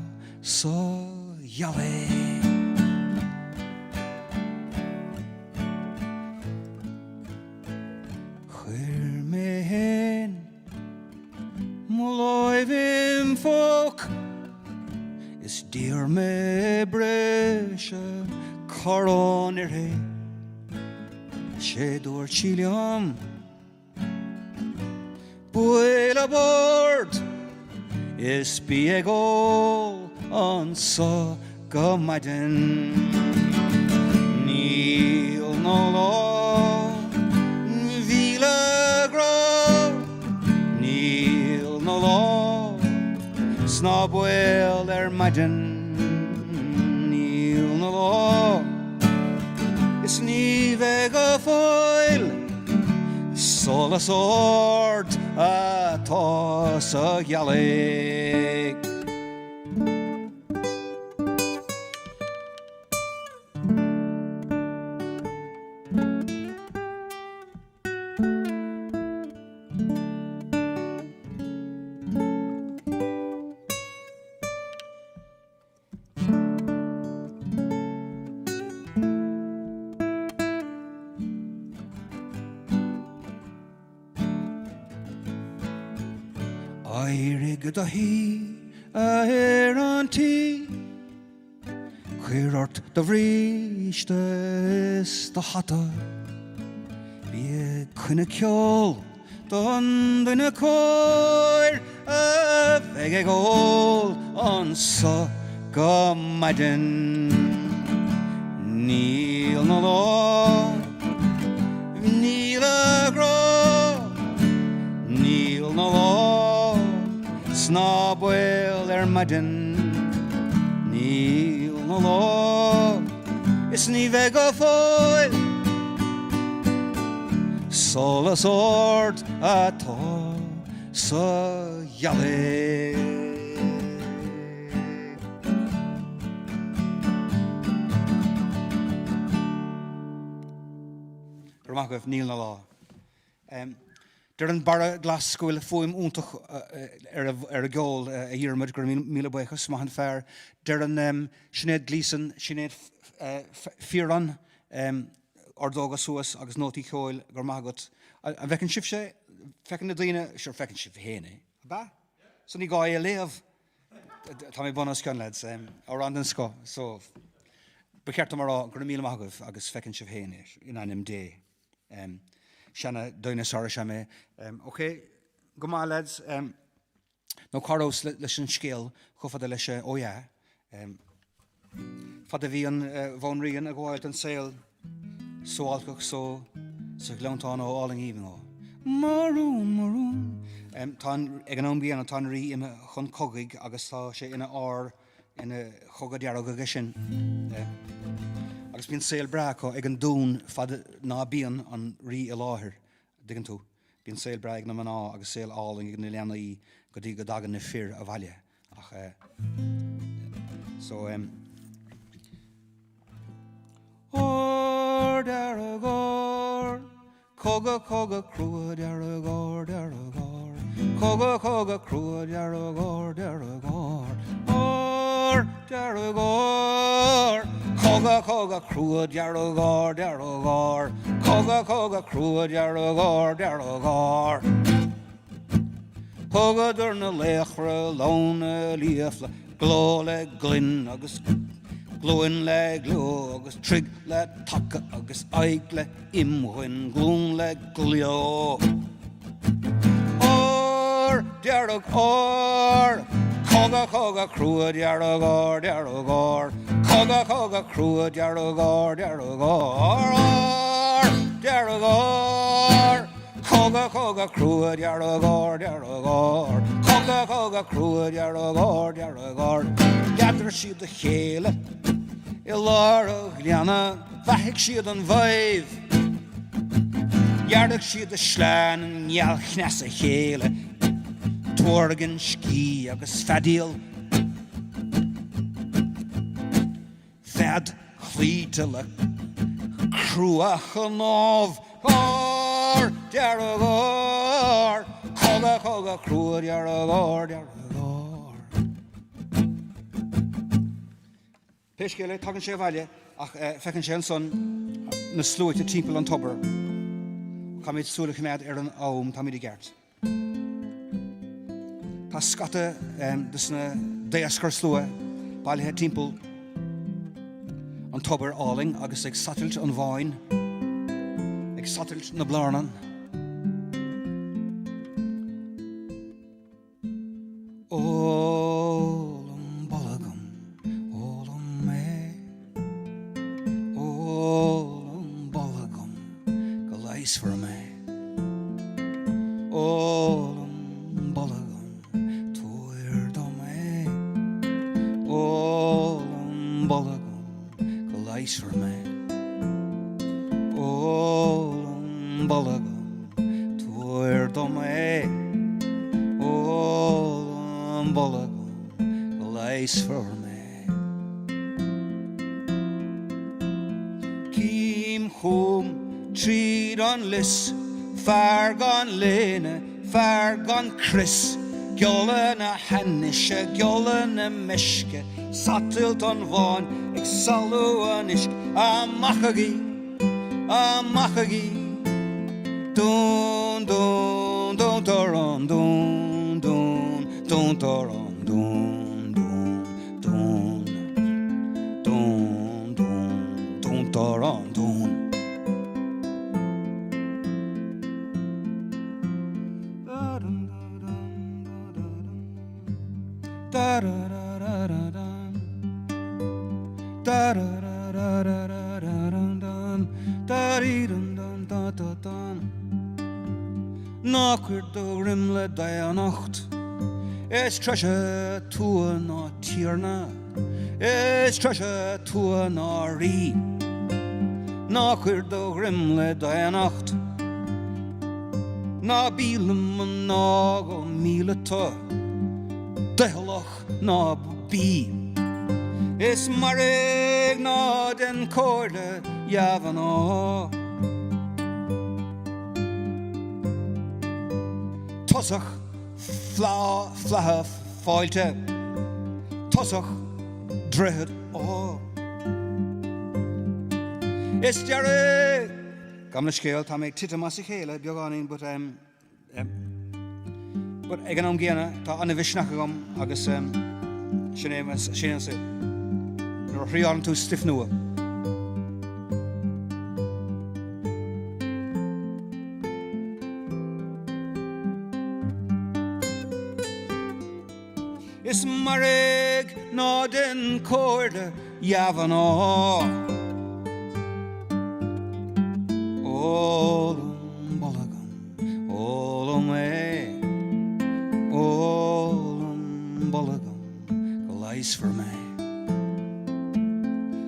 so Yahweh Chwyr me hen Moloiv im folk Is dear me brescia coronere Shedor chilium Boil aboard Is biegol on so gomaden Neil no law Vila gro Neil no law Snobwell maiden Níl na law Is níveg a foil Sol a sword atá sa Yahweh Airig da hi a anti Chirart da vriestes da hatta Bie kunna kjol Don dunna Coire a vege gol on so gomaden Níl na law Níl agro Níl na law Snobwell maiden Níl na law Is níveg a foil Sol a sword atá sa Yahweh Ramachov Níl na law Der an bara glas scoil foim úntach a gól a dhíormid gur míle buchas má an fear. Der an Sinead Gleeson, Sinead Firan ordóga suas agus nótaí ceoil gur mágat. A bhecinn sibh sé, fecinn na daoine, sure fecinn sibh héine. Ba? So ní gáil a léamh. Tá mé bunas ceann lads, ar an den sco. So Becerta mar gur míle agah agus fecinn sibh héine in anim dé. Shanna doine sara shame. Okay, go má lads. No cardos leis an scéal chufad leis ó ja. Fad a bhí an bhónríon a gháilt an saoil sóalcach so sa gleantán ó áling íbin ó. Maroon. Tá ag an ómbíon an tán rí ime chun cogaig agus tá sé ina ár ina chogad dearag agus sin. Agus bíon saoil braco ag an dún fad ná bíon an rí I láthir. Digan tú. Bíon saoil bra ag na maná agus saoil áling ag na leanna í go dtí go dagan na fear a bhaile. So, Or daragor, coga crua daragor. Coga crua daragor. Or daragor, coga crua daragor. Coga crua daragor. Coga durna lechra lona liafla, glow le glyn agus glúin le glú agus trig le taca agus aig le imhuin glún le glio. Or dearag or coga crua dearag. Coga crua dearag. Or dearag or coga crua dearag. Coga crua dearag. Gather siad a chéile I lára gliana bhaithig siad an bhaibh. Gheardag siad a sláán an nealchnas a chéile tuargan scí agus fadíal. Fad chlíte le cruach an ábh. Or dearag coga crua dearag. Peiscéile tagann sé bhaile ach fecinn sé an son na slúite timpeall an tobar. Cha méid súla chuméad ar an óm tá míad I gceart. Tá scata dus na déascar slua bailithe timpeall an tobar áling agus ag satilt an bháin ag satilt na bláirnan. Fargan Lena, Fargan Chris, Gjolen a Hannische, Gjolen a Mishke, Satilt on Vaughan, Exalu an Ishk, a Machagi, Dun, Toron, Dun, Toron, Dun, Toron, Dun. Nácuir do rimle daanacht Is treise tua ná tíarna Is treise tua ná rí Nácuir do rimle daanacht Ná bílam an ná go míle tá Dehalach ná bí Is marig ná den cóirle javan á Tosach flathe fáilte Tosach drehead á Is dearag Gam na scéal tá méid tita mas I chéile beagáin but ag an am géana tá anna bhisneach agam agus sin sé nó riálan tú stiff nua mareg ná den cóirde Yavanó Ólam balagan Ólam Ólam balagan Go leis for me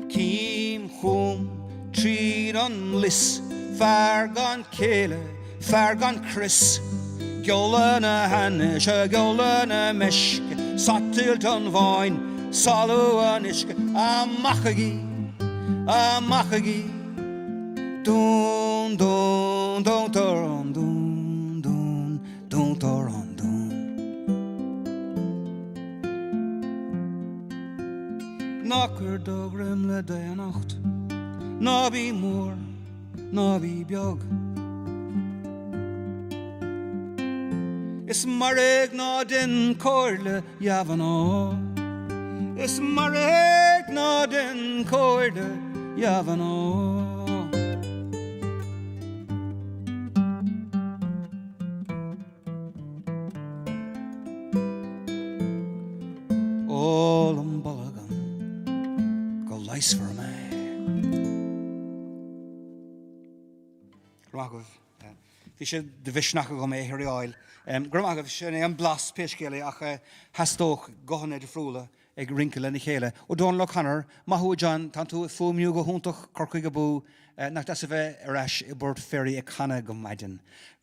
Cím chum tríd an lis Fear gan céile Fear gan Chris Giola na hanne Se giola na meisce Satil an bhain Salú an isce A machagi Dún, dún, dún, dún, dún, dún, dún, dún, dún. Knocker do grimle day and nacht Na bí mór, na bí beag Is mareg na den cóirle Yavanó Is mareg na den cóirle Yavanó Ólam balagan Go leis for me Gramagah Bhí sé de bhisneach go mé hiráil Gramagah sé an blas peiscéala ach hastóch gohanna de frúla ag rinkele na chéile ó dón le canar mathú John tan tú fómiú go húntaach corcaí go bú nach das a bheith aráis I bord ferry ag chana go maidin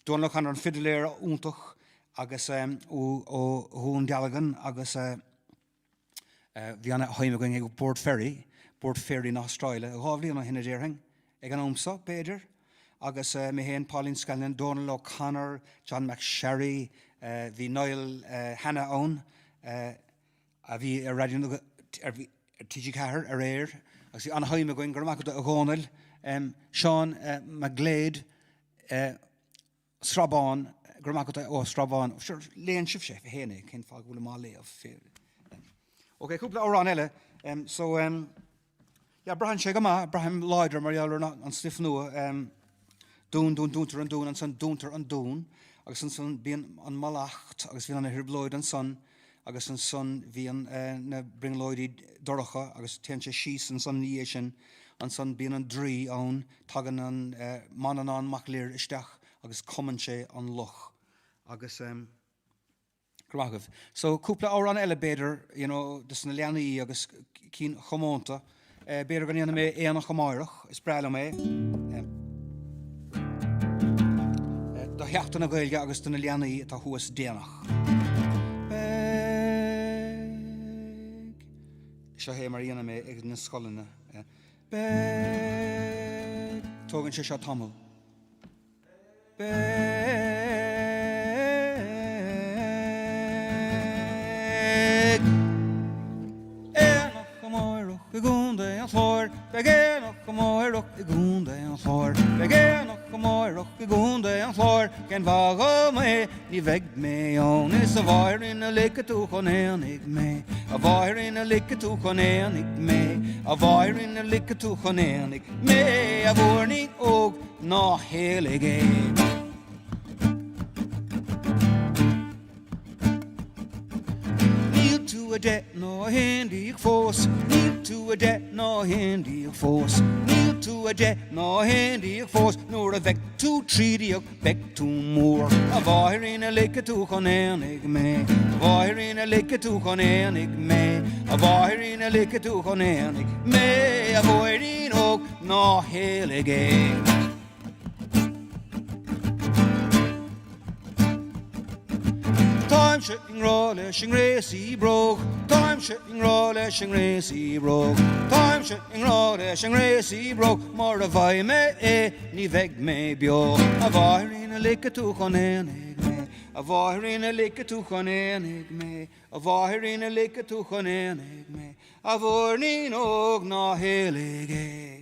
dón le canar an fidiléir úntaach agus ó hún dealagan agus bhí anna haime going ag bord ferry in Australia a ghábhlíon na hinna déirthing ag an ómsa Péidir agus mé héan Pauline Scanlon dón le canar John McSherry bhí Niall Hannah ón a bhí a radio TG Cahir a réir agus an haime going gur mac a ghónail Sean McGlade Strabán gur mac ó Strabán sure léon sibh sé héna cén fág bhfuil má léamh fér Ok cúpla órán eile so ja brahan sé go má braham láidir mar eall an stiff nua dúntar an dún an san dúntar an dún agus an son bíon an malacht agus bhí an hirblóid an son agus an son bhí an na bringlóidí doracha agus ten sé síos an son níé sin an son bíon an drí ón tagan an manan an macléir isteach agus cuman sé an loch agus Gramagah. So cúpla órán eile béidir dus na leanaí agus cín chomónta béidir gan dhéanana mé éanach chomáireach is breile mé do heachtain na gailge agus do na leanaí tá thuas déanach Seo hé mar dhéanana mé ag na scolanna Beg tógann sé seo tamil I gúnda an chlóir Begénach go máireach I gúnda an chlóir Begénach go máireach I gúnda an chlóir Gen bhaga mé ní bheith mé ón Is a bhair ina lica tú chun éananig mé A bhair ina lica tú chun éananig mé A bhair ina lica tú chun éananig mé A bhórnig óg ná hélig é To a debt no handy force Kneel to a debt no handy force Kneel to a debt no handy force Nor a vec to treaty of vec to more A vair in a lick to conanig me A vair in a lick to conanig me A vair in a lick to conanig me A vair in og no helige Time shitting rollish and racy broke Time shitting rollish and racy broke Time shitting rollish and racy broke More a vai me ni veg me bio A vair in a lick to conanig me A vair in a lick to conanig me A vair in a lick to conanig me A vornin og na helige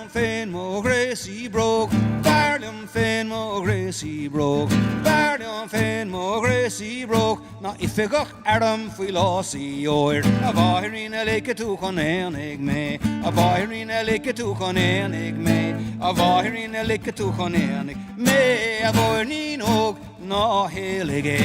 Féin mo gracie broke Barlum féin mo gracie broke Barlum féin mo gracie broke Na ifigach adam fwy losi oer A vair in a lica tú chon éanig me A vair in a lica tú chon éanig me a bhairín a lice tú chonénig mé a bhairín óg ná hélige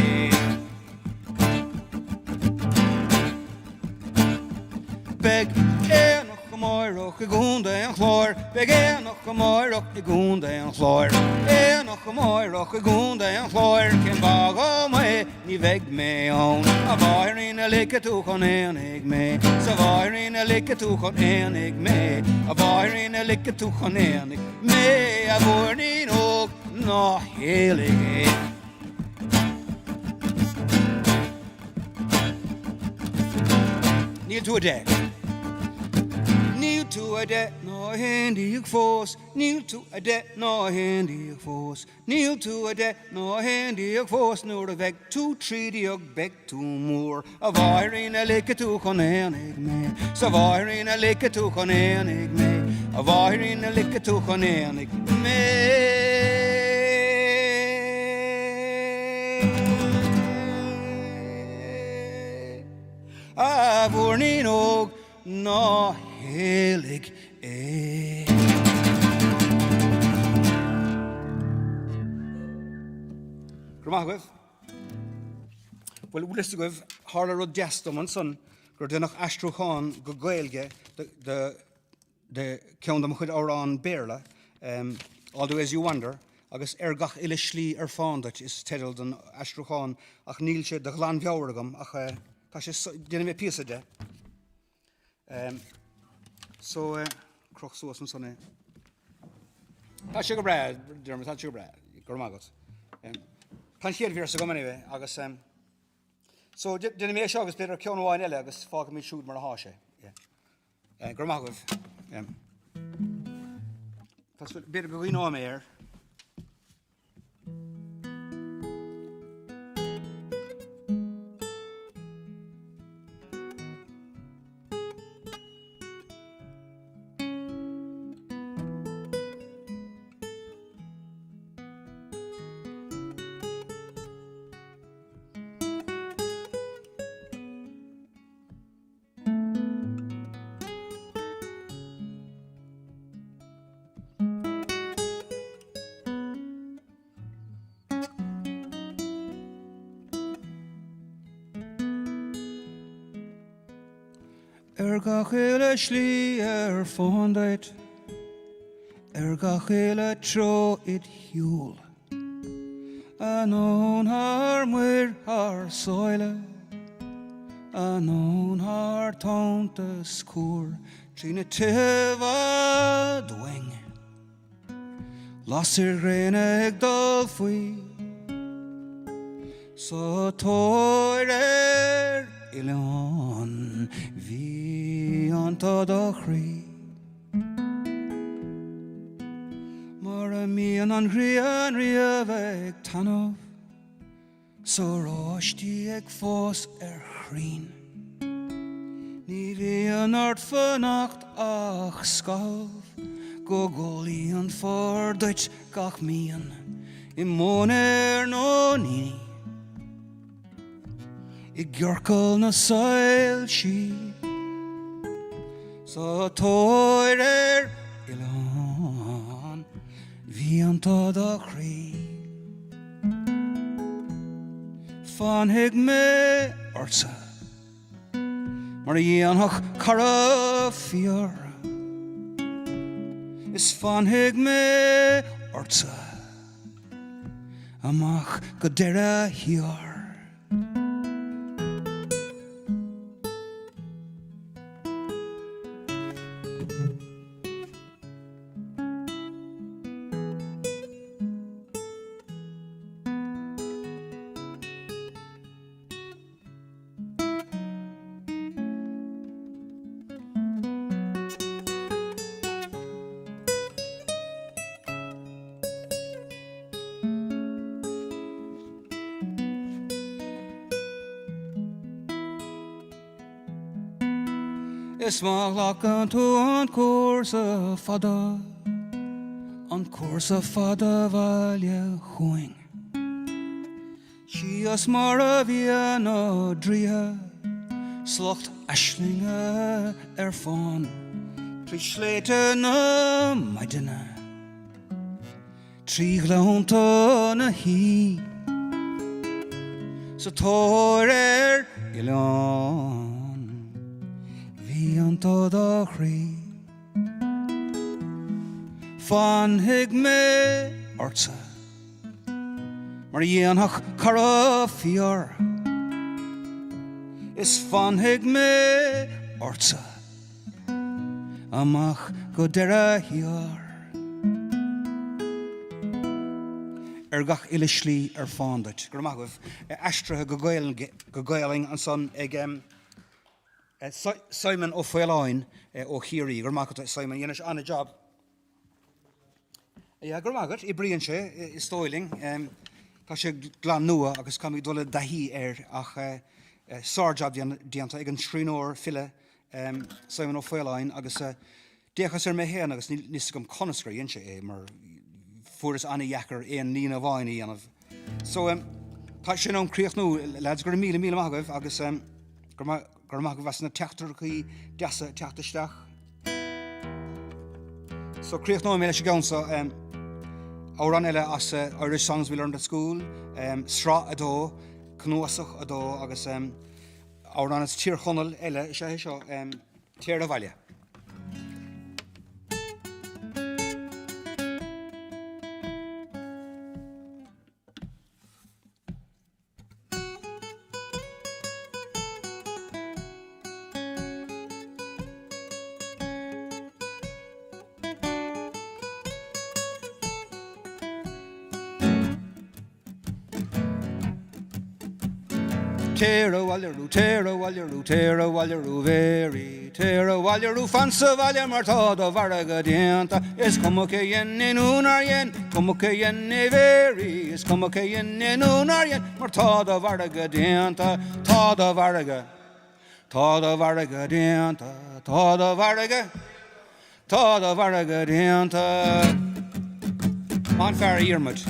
Beg éanach go maireach I gúnda an chlóir Beg éanach go maireach I gúnda an chlóir Éanach go maireach I gúnda an chlóir Cin baga mé ní bheith mé ón A bhairín a lice tú chun éanig mé Sa bhairín a lice tú chun éanig mé A bhairín a lice tú chun éanig mé A bhairín óg ná hélige Níl tú a de Níl tú a de ná hendiíag fós Níl tú a de ná hendiíag fós Níl tú a de ná hendiíag fós Nuair a bheith tú trídiíag bheith tú mór A bhairín a lice tú chun éanig mé Sa bhairín a lice tú chun éanig mé A bhairín a lice tú chun éanig mé A bhairín óg ná hélig é Gromagh Well, ulis goibh hála rud deastam an son gur denach astrucháin go gailge de ceann am chud árán béarla although as you wonder agus gach ile slí fándait is tedal den astrucháin ach níl sé de glan bheabharagam ach tá sé déanam mé píosa de so croch suas an sonné Tá sé go bread Dermot tá sé go bread gur mágat Tá siad bhíar sa go manibh agus so déanam mé seo agus beidir ceanháin eile agus fága mí siúd mar a háise gur mágah beidir go bhí ná mé gach ile slí fándait gach ile tro it hiúl an ón haar muir haar soile an ón haar tánta scúr trína tifa dwing lasir gréine ag dul faoi so tóir Ilan vi anta da chrí Mar a mi an riamh tanmh so ráistí ag fós chrín Ní bhí an ort fannacht ach scalh go ggólaí an fordait gach míon I món nó ní I gheorcail na saoil sí sa tóir Ilan bhí anta da chrí Fanhaigh mé orsa mar a dhéanach cara fiar Is fanhaigh mé orsa amach go deire hiar Is má lachan tú an cuasa fada bhaile chuing Sios mar a bhíon ó dríthe slocht aislinge fáin trí sléite na maideanna trí glónta na hí sa tóir I leán hí an tód a chrí fanhig me orta mar dhéanach cara fiar is fanhig me orta amach go dera hiar gach ile slí fándait gur magah astrathe go gailing an son ag Simon ó Spillane ó Chiaí gur magad Simon dhéanais anna job gur magad I bríonn sé I stoiling tá sé glan nua agus cam dul dahí ach sárjob díanta ag an tríóir fille Simon ó Spillane agus déchas mé héan agus níos gom conascra dhéon sé mar furas anna dhechar éon lína bháinní anamh. So tá sin an críoch nó lads gur míle magah agus gur magah was na teachtar chuí deasa teachtaisteach. So críoch nó mé leis gása árán eile as Irish songs we learned at school, srá adó, cnúasach adó agus árán is tír chonal eile sé seo tír a bhaile. Tera walleru veri Tera walleru fansa valle martada varga dienta Es como que yenne nunarien Como que yenne veri Es como que yenne nunarien martada varga dienta Tada varga dienta Tada varga dienta Man fara irmut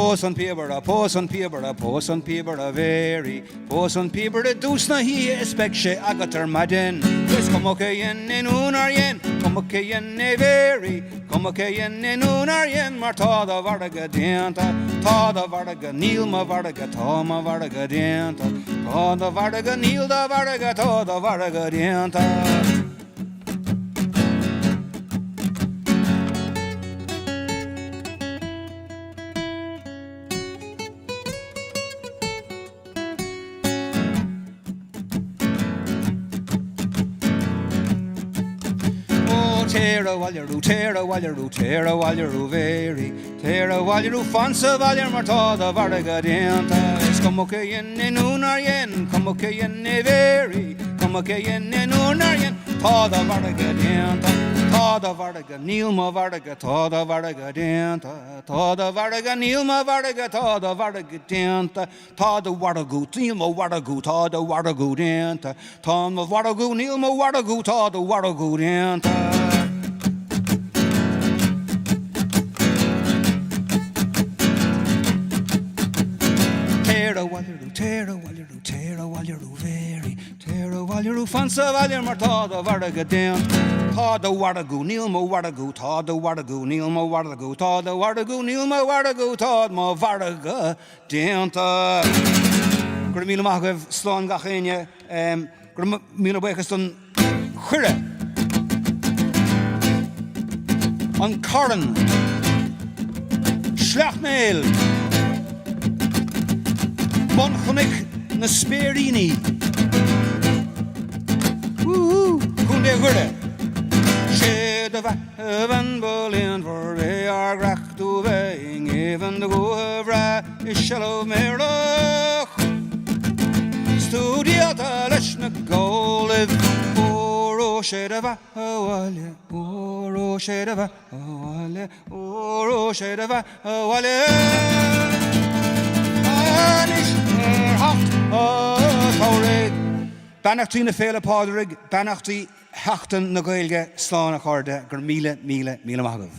Påsan pibara veri Påsan pibara dusna hi espekshe agatar madin Es como que yenne nunarien Como que yenne veri Como que yenne nunarien martada varga dienta Tada varga nilma varga tama varga dienta Tada varga nilda varga tada varga dienta Tera walleru veri Tera walleru fansa valler martada varga dienta Es como que yenne nunarien Como que yenne veri Como que yenne nunarien Tada varga dienta Tada varga nilma varga Tada varga dienta Tada varga nilma varga Tada varga dienta Tada vargu nilma vargu Tada vargu dienta Tada vargu nilma vargu Tada vargu dienta Tera walleru veri Tera walleru fansa valler martada varga dienta Tada vargu nilma vargu Tada vargu nilma vargu Tada vargu nilma vargu Tada varga dienta Gur míle magah slán gachéine gur míle buchas don chuire an caran sleachméil Bon chunig na spéiríní chun dé chuire sé de bhean bolíon for é ar grachtú bheing éhan de gohra is selo méach Stúdiata leis na ggóibh óró sé de bheáile óró sé de bheáile óró sé de bheáile Bannachtaí na féle pádraig, bannachtaí heachtain na gailge sláán a chuirde gur míle magah.